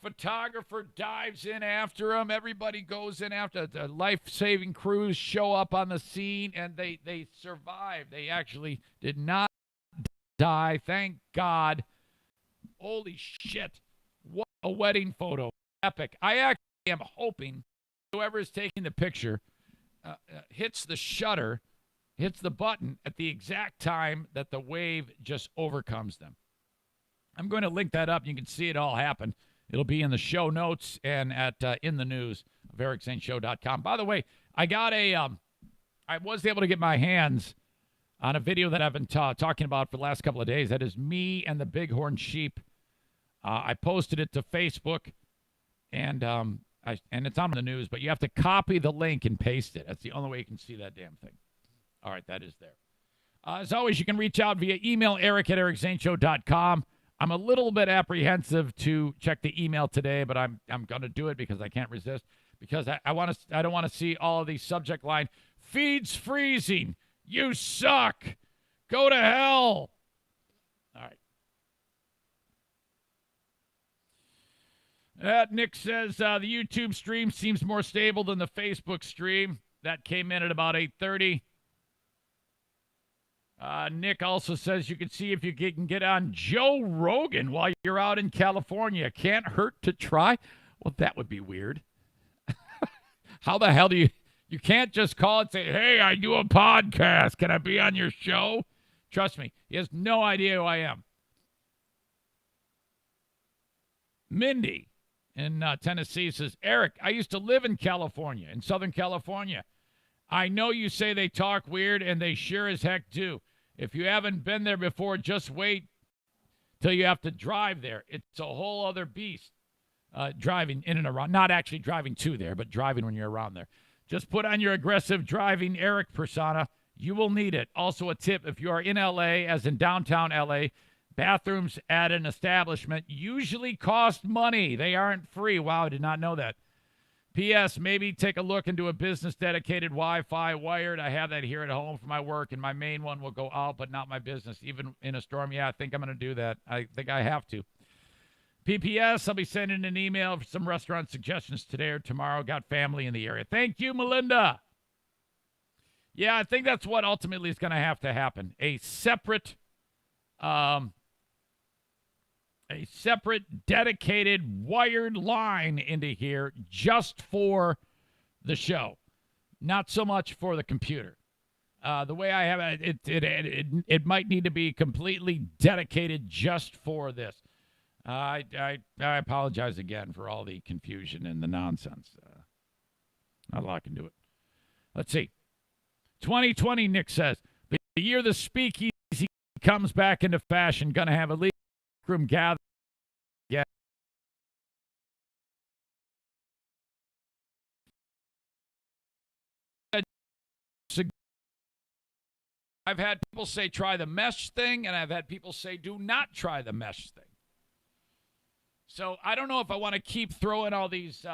Photographer dives in after him. Everybody goes in after. The life-saving crews show up on the scene, and they survive. They actually did not die. Thank God. Holy shit. What a wedding photo. Epic. I actually am hoping whoever is taking the picture hits the shutter, hits the button at the exact time that the wave just overcomes them. I'm going to link that up. You can see it all happen. It'll be in the show notes and at in the news of ericzaneshow.com. By the way, I was able to get my hands on a video that I've been talking about for the last couple of days. That is me and the bighorn sheep. I posted it to Facebook, and it's on the news, but you have to copy the link and paste it. That's the only way you can see that damn thing. All right, that is there. As always, you can reach out via email, eric@ericzaneshow.com. I'm a little bit apprehensive to check the email today, but I'm going to do it because I can't resist. Because I don't want to see all of these subject line. Feed's freezing. You suck. Go to hell. All right. Nick says the YouTube stream seems more stable than the Facebook stream. That came in at about 8:30. Nick also says you can see if you can get on Joe Rogan while you're out in California. Can't hurt to try. Well, that would be weird. How the hell do you can't just call and say, hey, I do a podcast. Can I be on your show? Trust me, he has no idea who I am. Mindy in Tennessee says, Eric, I used to live in California, in Southern California. I know you say they talk weird, and they sure as heck do. If you haven't been there before, just wait till you have to drive there. It's a whole other beast, driving in and around. Not actually driving to there, but driving when you're around there. Just put on your aggressive driving Eric persona. You will need it. Also a tip, if you are in L.A., as in downtown L.A., Bathrooms at an establishment usually cost money. They aren't free. Wow, I did not know that. P.S. Maybe take a look into a business-dedicated Wi-Fi wired. I have that here at home for my work, and my main one will go out, but not my business. Even in a storm, yeah, I think I'm going to do that. I think I have to. PPS, I'll be sending an email for some restaurant suggestions today or tomorrow. Got family in the area. Thank you, Melinda. Yeah, I think that's what ultimately is going to happen. A separate dedicated wired line into here just for the show, not so much for the computer. The way I have it might need to be completely dedicated just for this. I apologize again for all the confusion and the nonsense. Not a lot can do it. Let's see. 2020, Nick says, the year the speakeasy comes back into fashion, gonna have a league room gather. Yeah. I've had people say try the mesh thing, and I've had people say do not try the mesh thing. So I don't know if I want to keep throwing all these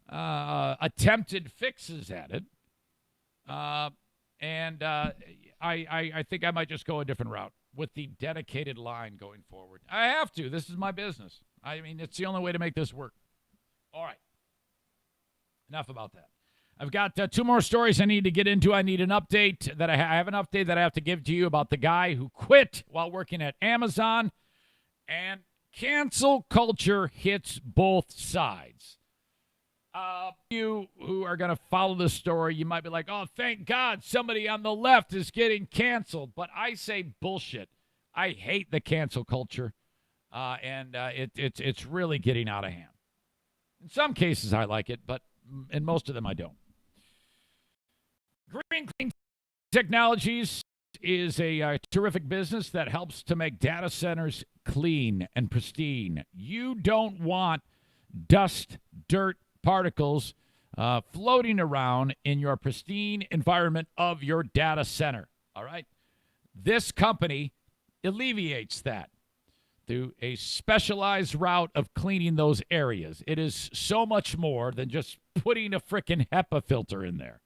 attempted fixes at it. I think I might just go a different route with the dedicated line going forward. I have to. This is my business. I mean, it's the only way to make this work. All right. Enough about that. I've got 2 more stories I need to get into. I need an update that I have an update that I have to give to you about the guy who quit while working at Amazon, and cancel culture hits both sides. You who are going to follow this story, you might be like, oh, thank God somebody on the left is getting canceled. But I say bullshit. I hate the cancel culture, and it's really getting out of hand. In some cases, I like it, but in most of them, I don't. Green Clean Technologies is a terrific business that helps to make data centers clean and pristine. You don't want dust, dirt, particles floating around in your pristine environment of your data center. All right? This company alleviates that through a specialized route of cleaning those areas. It is so much more than just putting a frickin' HEPA filter in there.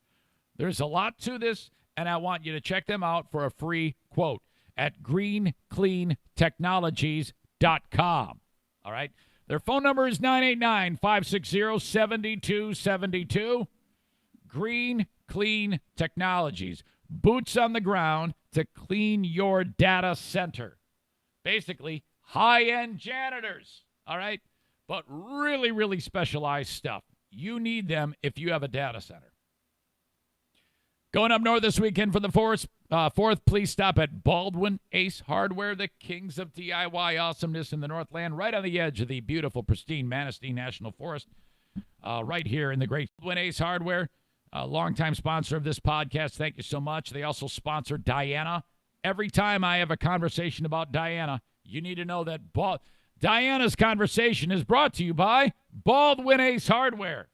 There's a lot to this, and I want you to check them out for a free quote at greencleantechnologies.com. All right? Their phone number is 989-560-7272. Green Clean Technologies. Boots on the ground to clean your data center. Basically, high-end janitors, all right? But really, really specialized stuff. You need them if you have a data center. Going up north this weekend for the fourth, please stop at Baldwin Ace Hardware, the kings of DIY awesomeness in the Northland, right on the edge of the beautiful, pristine Manistee National Forest, right here in the great Baldwin Ace Hardware, a longtime sponsor of this podcast. Thank you so much. They also sponsor Diana. Every time I have a conversation about Diana, you need to know that Diana's conversation is brought to you by Baldwin Ace Hardware.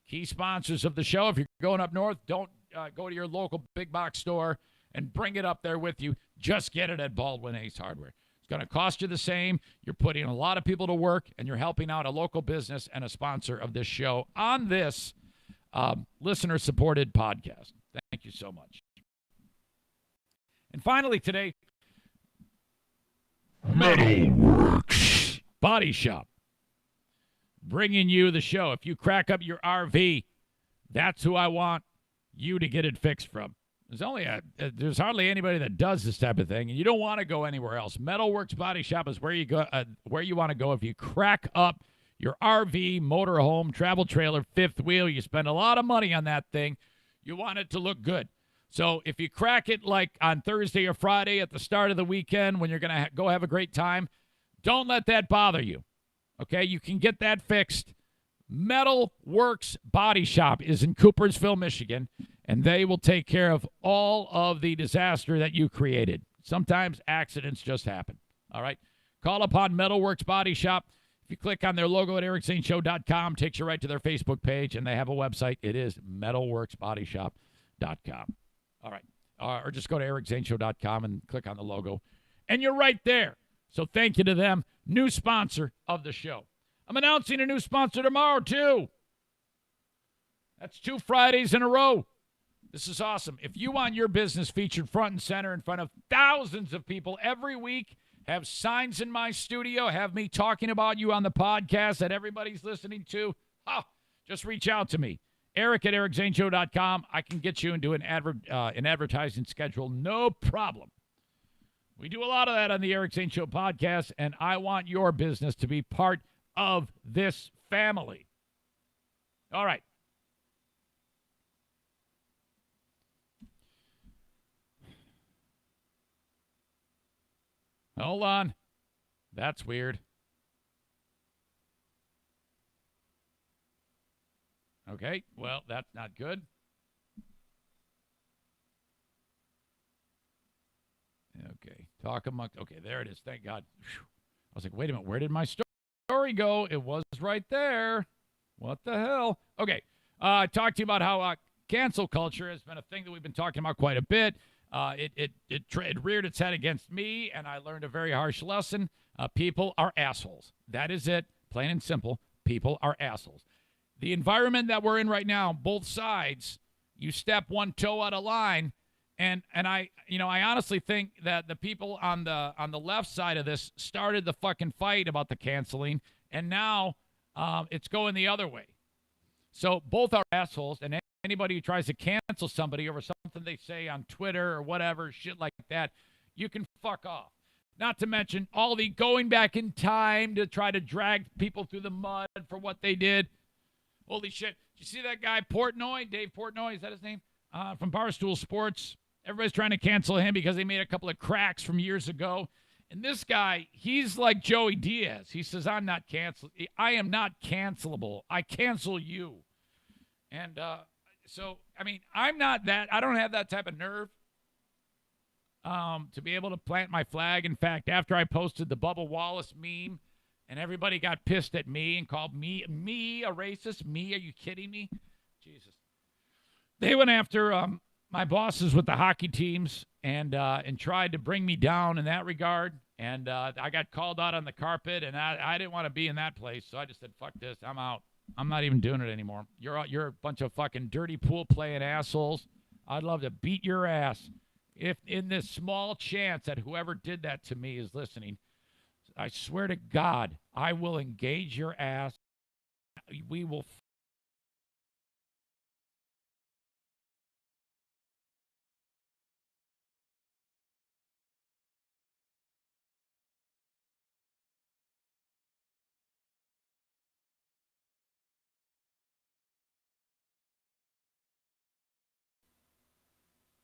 Key sponsors of the show. If you're going up north, don't go to your local big box store and bring it up there with you. Just get it at Baldwin Ace Hardware. It's going to cost you the same. You're putting a lot of people to work, and you're helping out a local business and a sponsor of this show on this listener-supported podcast. Thank you so much. And finally today, Metalworks Body Shop, bringing you the show. If you crack up your RV, that's who I want you to get it fixed from. There's hardly anybody that does this type of thing, and you don't want to go anywhere else. Metalworks Body Shop is where you go, where you want to go if you crack up your RV, motorhome, travel trailer, fifth wheel. You spend a lot of money on that thing. You want it to look good. So if you crack it like on Thursday or Friday at the start of the weekend when you're going to go have a great time, don't let that bother you. Okay, you can get that fixed. Metalworks Body Shop is in Coopersville, Michigan, and they will take care of all of the disaster that you created. Sometimes accidents just happen. All right, call upon Metalworks Body Shop. If you click on their logo at ericzaneshow.com, takes you right to their Facebook page, and they have a website. It is metalworksbodyshop.com. All right, or just go to ericzaneshow.com and click on the logo, and you're right there. So thank you to them. New sponsor of the show. I'm announcing a new sponsor tomorrow, too. That's 2 Fridays in a row. This is awesome. If you want your business featured front and center in front of thousands of people every week, have signs in my studio, have me talking about you on the podcast that everybody's listening to, just reach out to me. Eric at ericzaneshow.com. I can get you into an advertising schedule, no problem. We do a lot of that on the Eric Zane Show podcast, and I want your business to be part of this family. All right. Hold on. That's weird. Okay, well, that's not good. Okay, talk among. Okay, there it is. Thank God. Whew. I was like, wait a minute, where did my story go? It was right there. What the hell? Okay, I talked to you about how cancel culture has been a thing that we've been talking about quite a bit. It reared its head against me, and I learned a very harsh lesson. People are assholes. That is it. Plain and simple. People are assholes. The environment that we're in right now, both sides, you step one toe out of line, and I honestly think that the people on the left side of this started the fucking fight about the canceling, and now it's going the other way. So both are assholes, and anybody who tries to cancel somebody over something they say on Twitter or whatever, shit like that, you can fuck off. Not to mention all the going back in time to try to drag people through the mud for what they did. Holy shit. Did you see that guy, Portnoy? Dave Portnoy, is that his name? From Barstool Sports. Everybody's trying to cancel him because he made a couple of cracks from years ago. And this guy, he's like Joey Diaz. He says, I am not cancelable. I cancel you. And so, I mean, I'm not that. I don't have that type of nerve to be able to plant my flag. In fact, after I posted the Bubba Wallace meme, and everybody got pissed at me and called me a racist. Me? Are you kidding me? Jesus. They went after my bosses with the hockey teams and tried to bring me down in that regard. And I got called out on the carpet, and I didn't want to be in that place. So I just said, fuck this. I'm out. I'm not even doing it anymore. You're a bunch of fucking dirty pool playing assholes. I'd love to beat your ass. If in this small chance that whoever did that to me is listening, I swear to God, I will engage your ass. We will.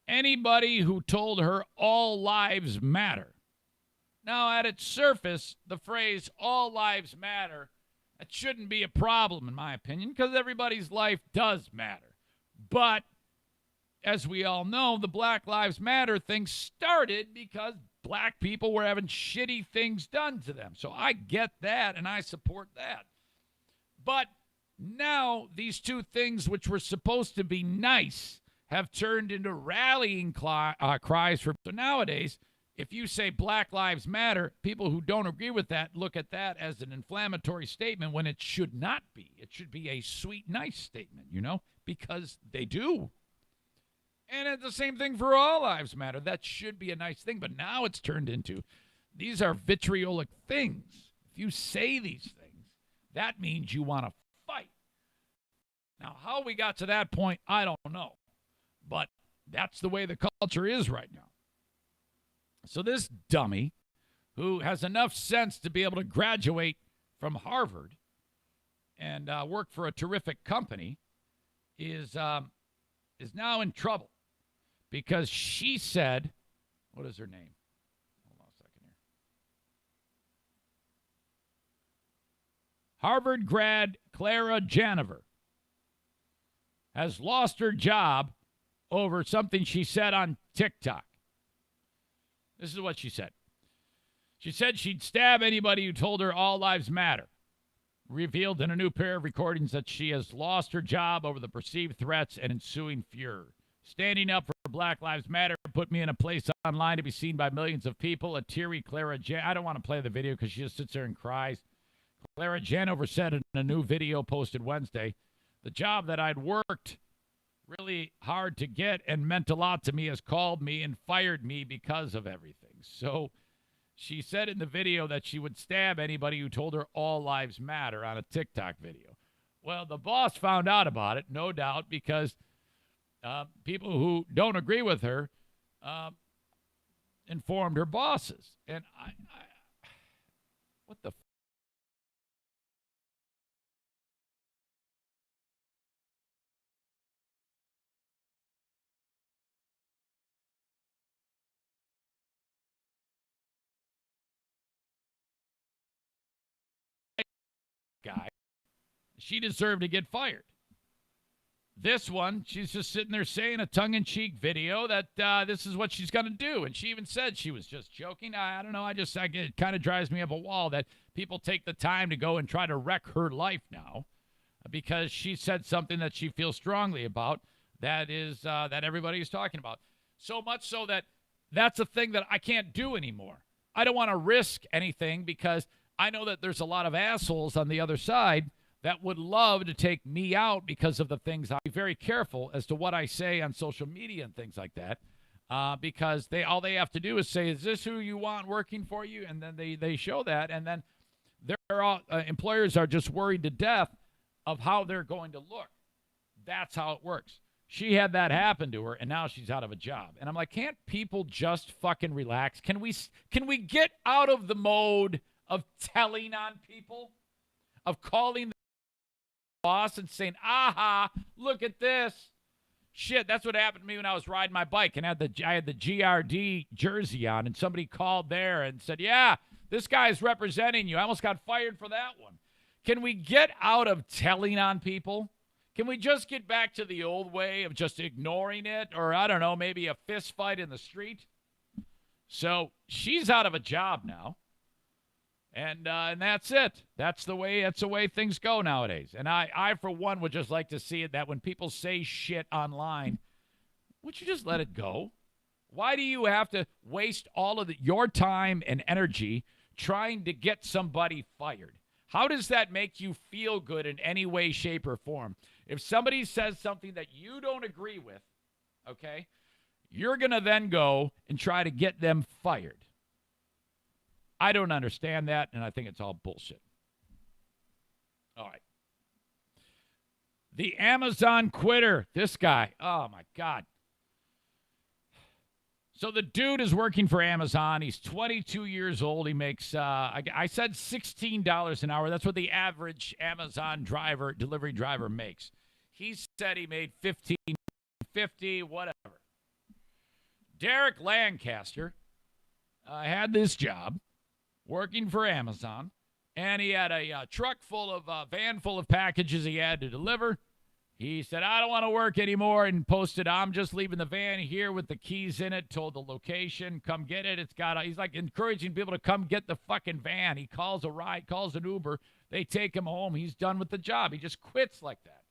Anybody who told her all lives matter. Now, at its surface, the phrase all lives matter, that shouldn't be a problem, in my opinion, because everybody's life does matter. But, as we all know, the Black Lives Matter thing started because black people were having shitty things done to them. So I get that, and I support that. But now, these two things, which were supposed to be nice, have turned into rallying cries for. So nowadays, if you say Black Lives Matter, people who don't agree with that look at that as an inflammatory statement when it should not be. It should be a sweet, nice statement, because they do. And it's the same thing for all lives matter. That should be a nice thing. But now it's turned into, these are vitriolic things. If you say these things, that means you want to fight. Now, how we got to that point, I don't know. But that's the way the culture is right now. So this dummy, who has enough sense to be able to graduate from Harvard and work for a terrific company, is now in trouble because she said, what is her name? Hold on a second here. Harvard grad Clara Janover has lost her job over something she said on TikTok. This is what she said. She said she'd stab anybody who told her all lives matter. Revealed in a new pair of recordings that she has lost her job over the perceived threats and ensuing furor. Standing up for Black Lives Matter put me in a place online to be seen by millions of people. A teary Clara I don't want to play the video because she just sits there and cries. Clara Janover said in a new video posted Wednesday, the job that I'd worked really hard to get and meant a lot to me has called me and fired me because of everything. So she said in the video that she would stab anybody who told her all lives matter on a TikTok video. Well, the boss found out about it, no doubt, because people who don't agree with her informed her bosses. And what the guy? She deserved to get fired. This one, she's just sitting there saying a tongue-in-cheek video that this is what she's going to do. And she even said she was just joking. I don't know. It kind of drives me up a wall that people take the time to go and try to wreck her life now because she said something that she feels strongly about that is that everybody is talking about. So much so that that's a thing that I can't do anymore. I don't want to risk anything because I know that there's a lot of assholes on the other side that would love to take me out because of the things. I'll be very careful as to what I say on social media and things like that because all they have to do is say, is this who you want working for you? And then they show that, and then employers are just worried to death of how they're going to look. That's how it works. She had that happen to her, and now she's out of a job. And I'm like, can't people just fucking relax? Can we get out of the mode of telling on people, of calling the boss and saying, aha, look at this. Shit, that's what happened to me when I was riding my bike and I had the GRD jersey on, and somebody called there and said, yeah, this guy's representing you. I almost got fired for that one. Can we get out of telling on people? Can we just get back to the old way of just ignoring it? Or, I don't know, maybe a fist fight in the street? So she's out of a job now. And that's it. That's the way things go nowadays. And I, for one, would just like to see it that when people say shit online, would you just let it go? Why do you have to waste all of your time and energy trying to get somebody fired? How does that make you feel good in any way, shape, or form? If somebody says something that you don't agree with, okay, you're going to then go and try to get them fired. I don't understand that, and I think it's all bullshit. All right. The Amazon quitter, this guy. Oh, my God. So the dude is working for Amazon. He's 22 years old. He makes, I said $16 an hour. That's what the average Amazon delivery driver makes. He said he made $15.50, whatever. Derek Lancaster had this job working for Amazon, and he had a van full of packages he had to deliver. He said, I don't want to work anymore, and posted, I'm just leaving the van here with the keys in it, told the location, come get it. He's like encouraging people to come get the fucking van. He calls a ride, calls an Uber. They take him home. He's done with the job. He just quits like that.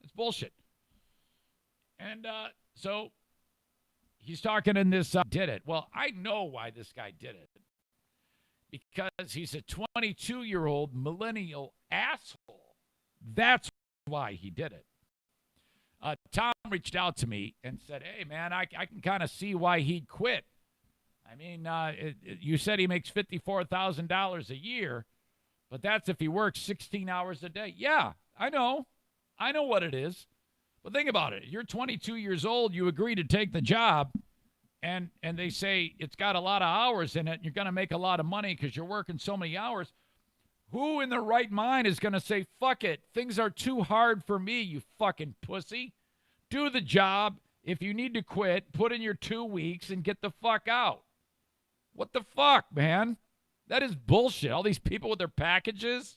It's bullshit. And so he's talking in this, did it. Well, I know why this guy did it. Because he's a 22-year-old millennial asshole. That's why he did it. Tom reached out to me and said, hey, man, I can kind of see why he'd quit. I mean, you said he makes $54,000 a year, but that's if he works 16 hours a day. Yeah, I know. I know what it is. But think about it. You're 22 years old. You agree to take the job. And they say it's got a lot of hours in it, and you're going to make a lot of money because you're working so many hours. Who in their right mind is going to say, fuck it, things are too hard for me, you fucking pussy? Do the job. If you need to quit, put in your 2 weeks and get the fuck out. What the fuck, man? That is bullshit. All these people with their packages.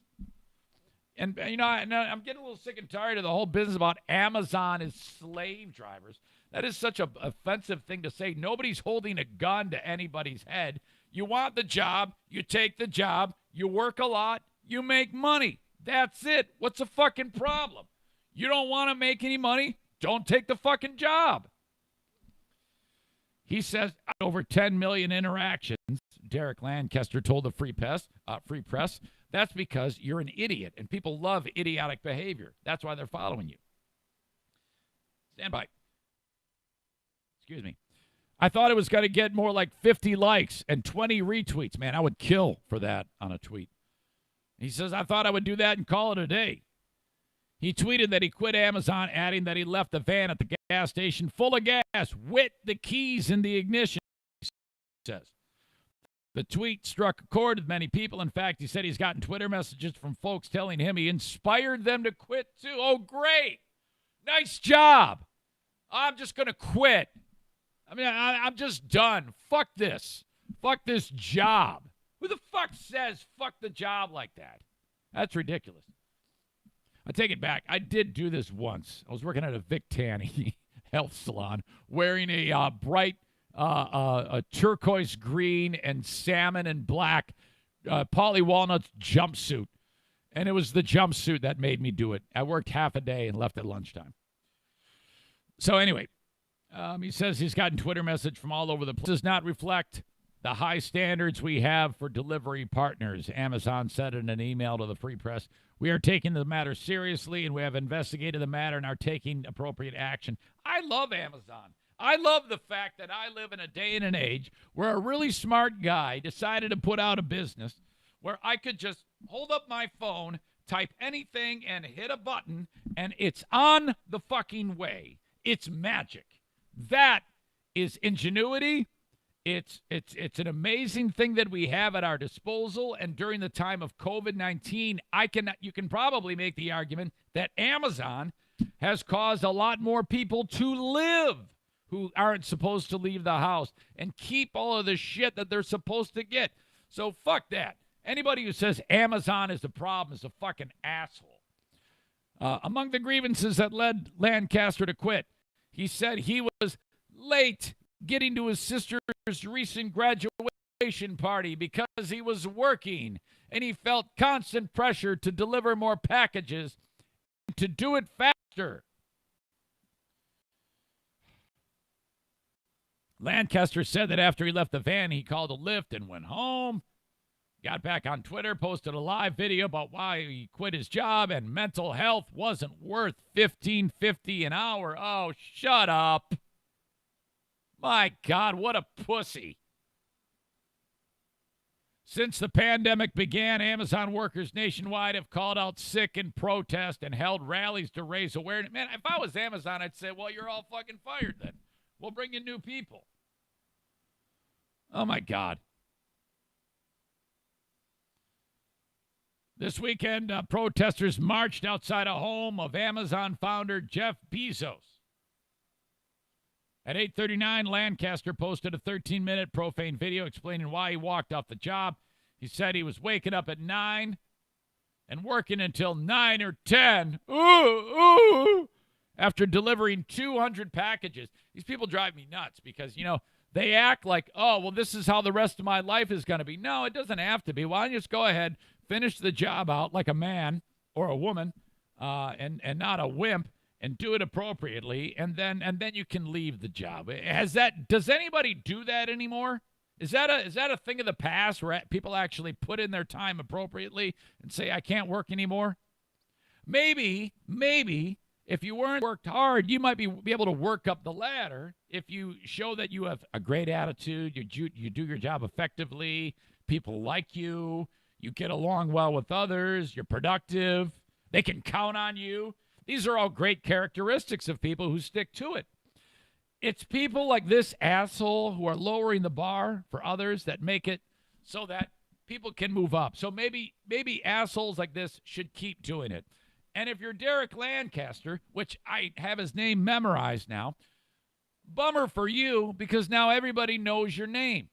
And, you know, I'm getting a little sick and tired of the whole business about Amazon as slave drivers. That is such an offensive thing to say. Nobody's holding a gun to anybody's head. You want the job, you take the job, you work a lot, you make money. That's it. What's the fucking problem? You don't want to make any money? don't take the fucking job. He says over 10 million interactions, Derek Lancaster told the Free Press. That's because you're an idiot, and people love idiotic behavior. That's why they're following you. Stand by. Excuse me. I thought it was going to get more like 50 likes and 20 retweets. Man, I would kill for that on a tweet. He says, I thought I would do that and call it a day. He tweeted that he quit Amazon, adding that he left the van at the gas station full of gas with the keys in the ignition, he says. The tweet struck a chord with many people. In fact, he said he's gotten Twitter messages from folks telling him he inspired them to quit too. Oh, great. Nice job. I'm just going to quit. I mean, I'm just done. Fuck this. Fuck this job. Who the fuck says fuck the job like that? That's ridiculous. I take it back. I did do this once. I was working at a Vic Tanny health salon wearing a bright a turquoise green and salmon and black poly walnut jumpsuit. And it was the jumpsuit that made me do it. I worked half a day and left at lunchtime. So anyway, he says he's gotten Twitter message from all over the place. Does not reflect the high standards we have for delivery partners, Amazon said in an email to the Free Press. We are taking the matter seriously, and we have investigated the matter and are taking appropriate action. I love Amazon. I love the fact that I live in a day and an age where a really smart guy decided to put out a business where I could just hold up my phone, type anything, and hit a button, and it's on the fucking way. It's magic. That is ingenuity. It's an amazing thing that we have at our disposal, and during the time of COVID-19, you can probably make the argument that Amazon has caused a lot more people to live who aren't supposed to leave the house and keep all of the shit that they're supposed to get. So fuck that. Anybody who says Amazon is the problem is a fucking asshole. Among the grievances that led Lancaster to quit, he said he was late getting to his sister's recent graduation party because he was working and he felt constant pressure to deliver more packages and to do it faster. Lancaster said that after he left the van, he called a Lyft and went home. Got back on Twitter, posted a live video about why he quit his job and mental health wasn't worth $15.50 an hour. Oh, shut up. My God, what a pussy. Since the pandemic began, Amazon workers nationwide have called out sick in protest and held rallies to raise awareness. Man, if I was Amazon, I'd say, well, you're all fucking fired then. We'll bring in new people. Oh, my God. This weekend, protesters marched outside a home of Amazon founder Jeff Bezos. At 8:39, Lancaster posted a 13-minute profane video explaining why he walked off the job. He said he was waking up at 9 and working until 9 or 10 after delivering 200 packages. These people drive me nuts because, they act like, oh, well, this is how the rest of my life is going to be. No, it doesn't have to be. Why don't you just go ahead, finish the job out like a man or a woman and not a wimp, and do it appropriately, and then you can leave the job. Does anybody do that anymore? Is that a thing of the past where people actually put in their time appropriately and say, I can't work anymore? Maybe if you weren't worked hard, you might be able to work up the ladder if you show that you have a great attitude, you do your job effectively, people like you get along well with others, you're productive, they can count on you. These are all great characteristics of people who stick to it. It's people like this asshole who are lowering the bar for others that make it so that people can move up. So maybe assholes like this should keep doing it. And if you're Derek Lancaster, which I have his name memorized now, bummer for you because now everybody knows your name.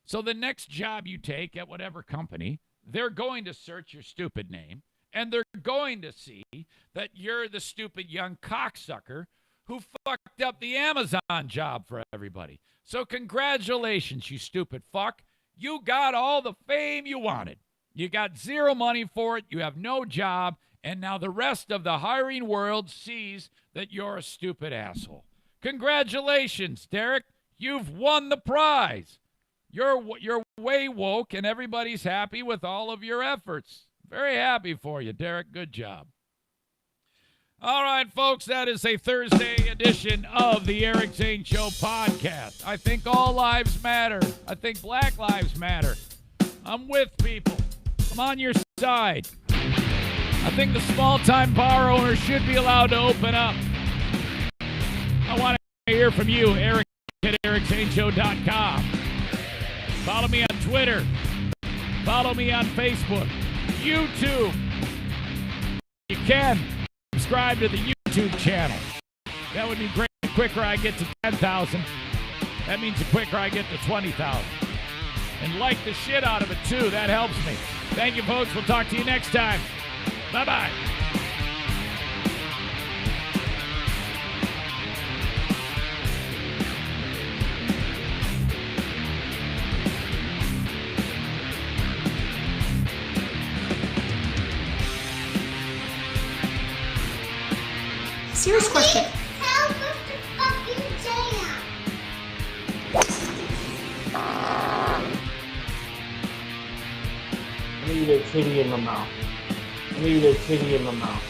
So the next job you take at whatever company, they're going to search your stupid name. And they're going to see that you're the stupid young cocksucker who fucked up the Amazon job for everybody. So congratulations, you stupid fuck. You got all the fame you wanted. You got zero money for it. You have no job. And now the rest of the hiring world sees that you're a stupid asshole. Congratulations, Derek. You've won the prize. You're way woke, and everybody's happy with all of your efforts. Very happy for you, Derek. Good job. All right, folks, that is a Thursday edition of the Eric Zane Show podcast. I think all lives matter. I think black lives matter. I'm with people. I'm on your side. I think the small-time bar owner should be allowed to open up. I want to hear from you, Eric at ericzaneshow.com. Follow me on Twitter. Follow me on Facebook. YouTube. You can subscribe to the YouTube channel. That would be great. The quicker I get to 10,000, that means the quicker I get to 20,000. And like the shit out of it, too. That helps me. Thank you, folks. We'll talk to you next time. Bye-bye. Serious question. Help with the fucking jam. I need a titty in my mouth. I need a titty in my mouth.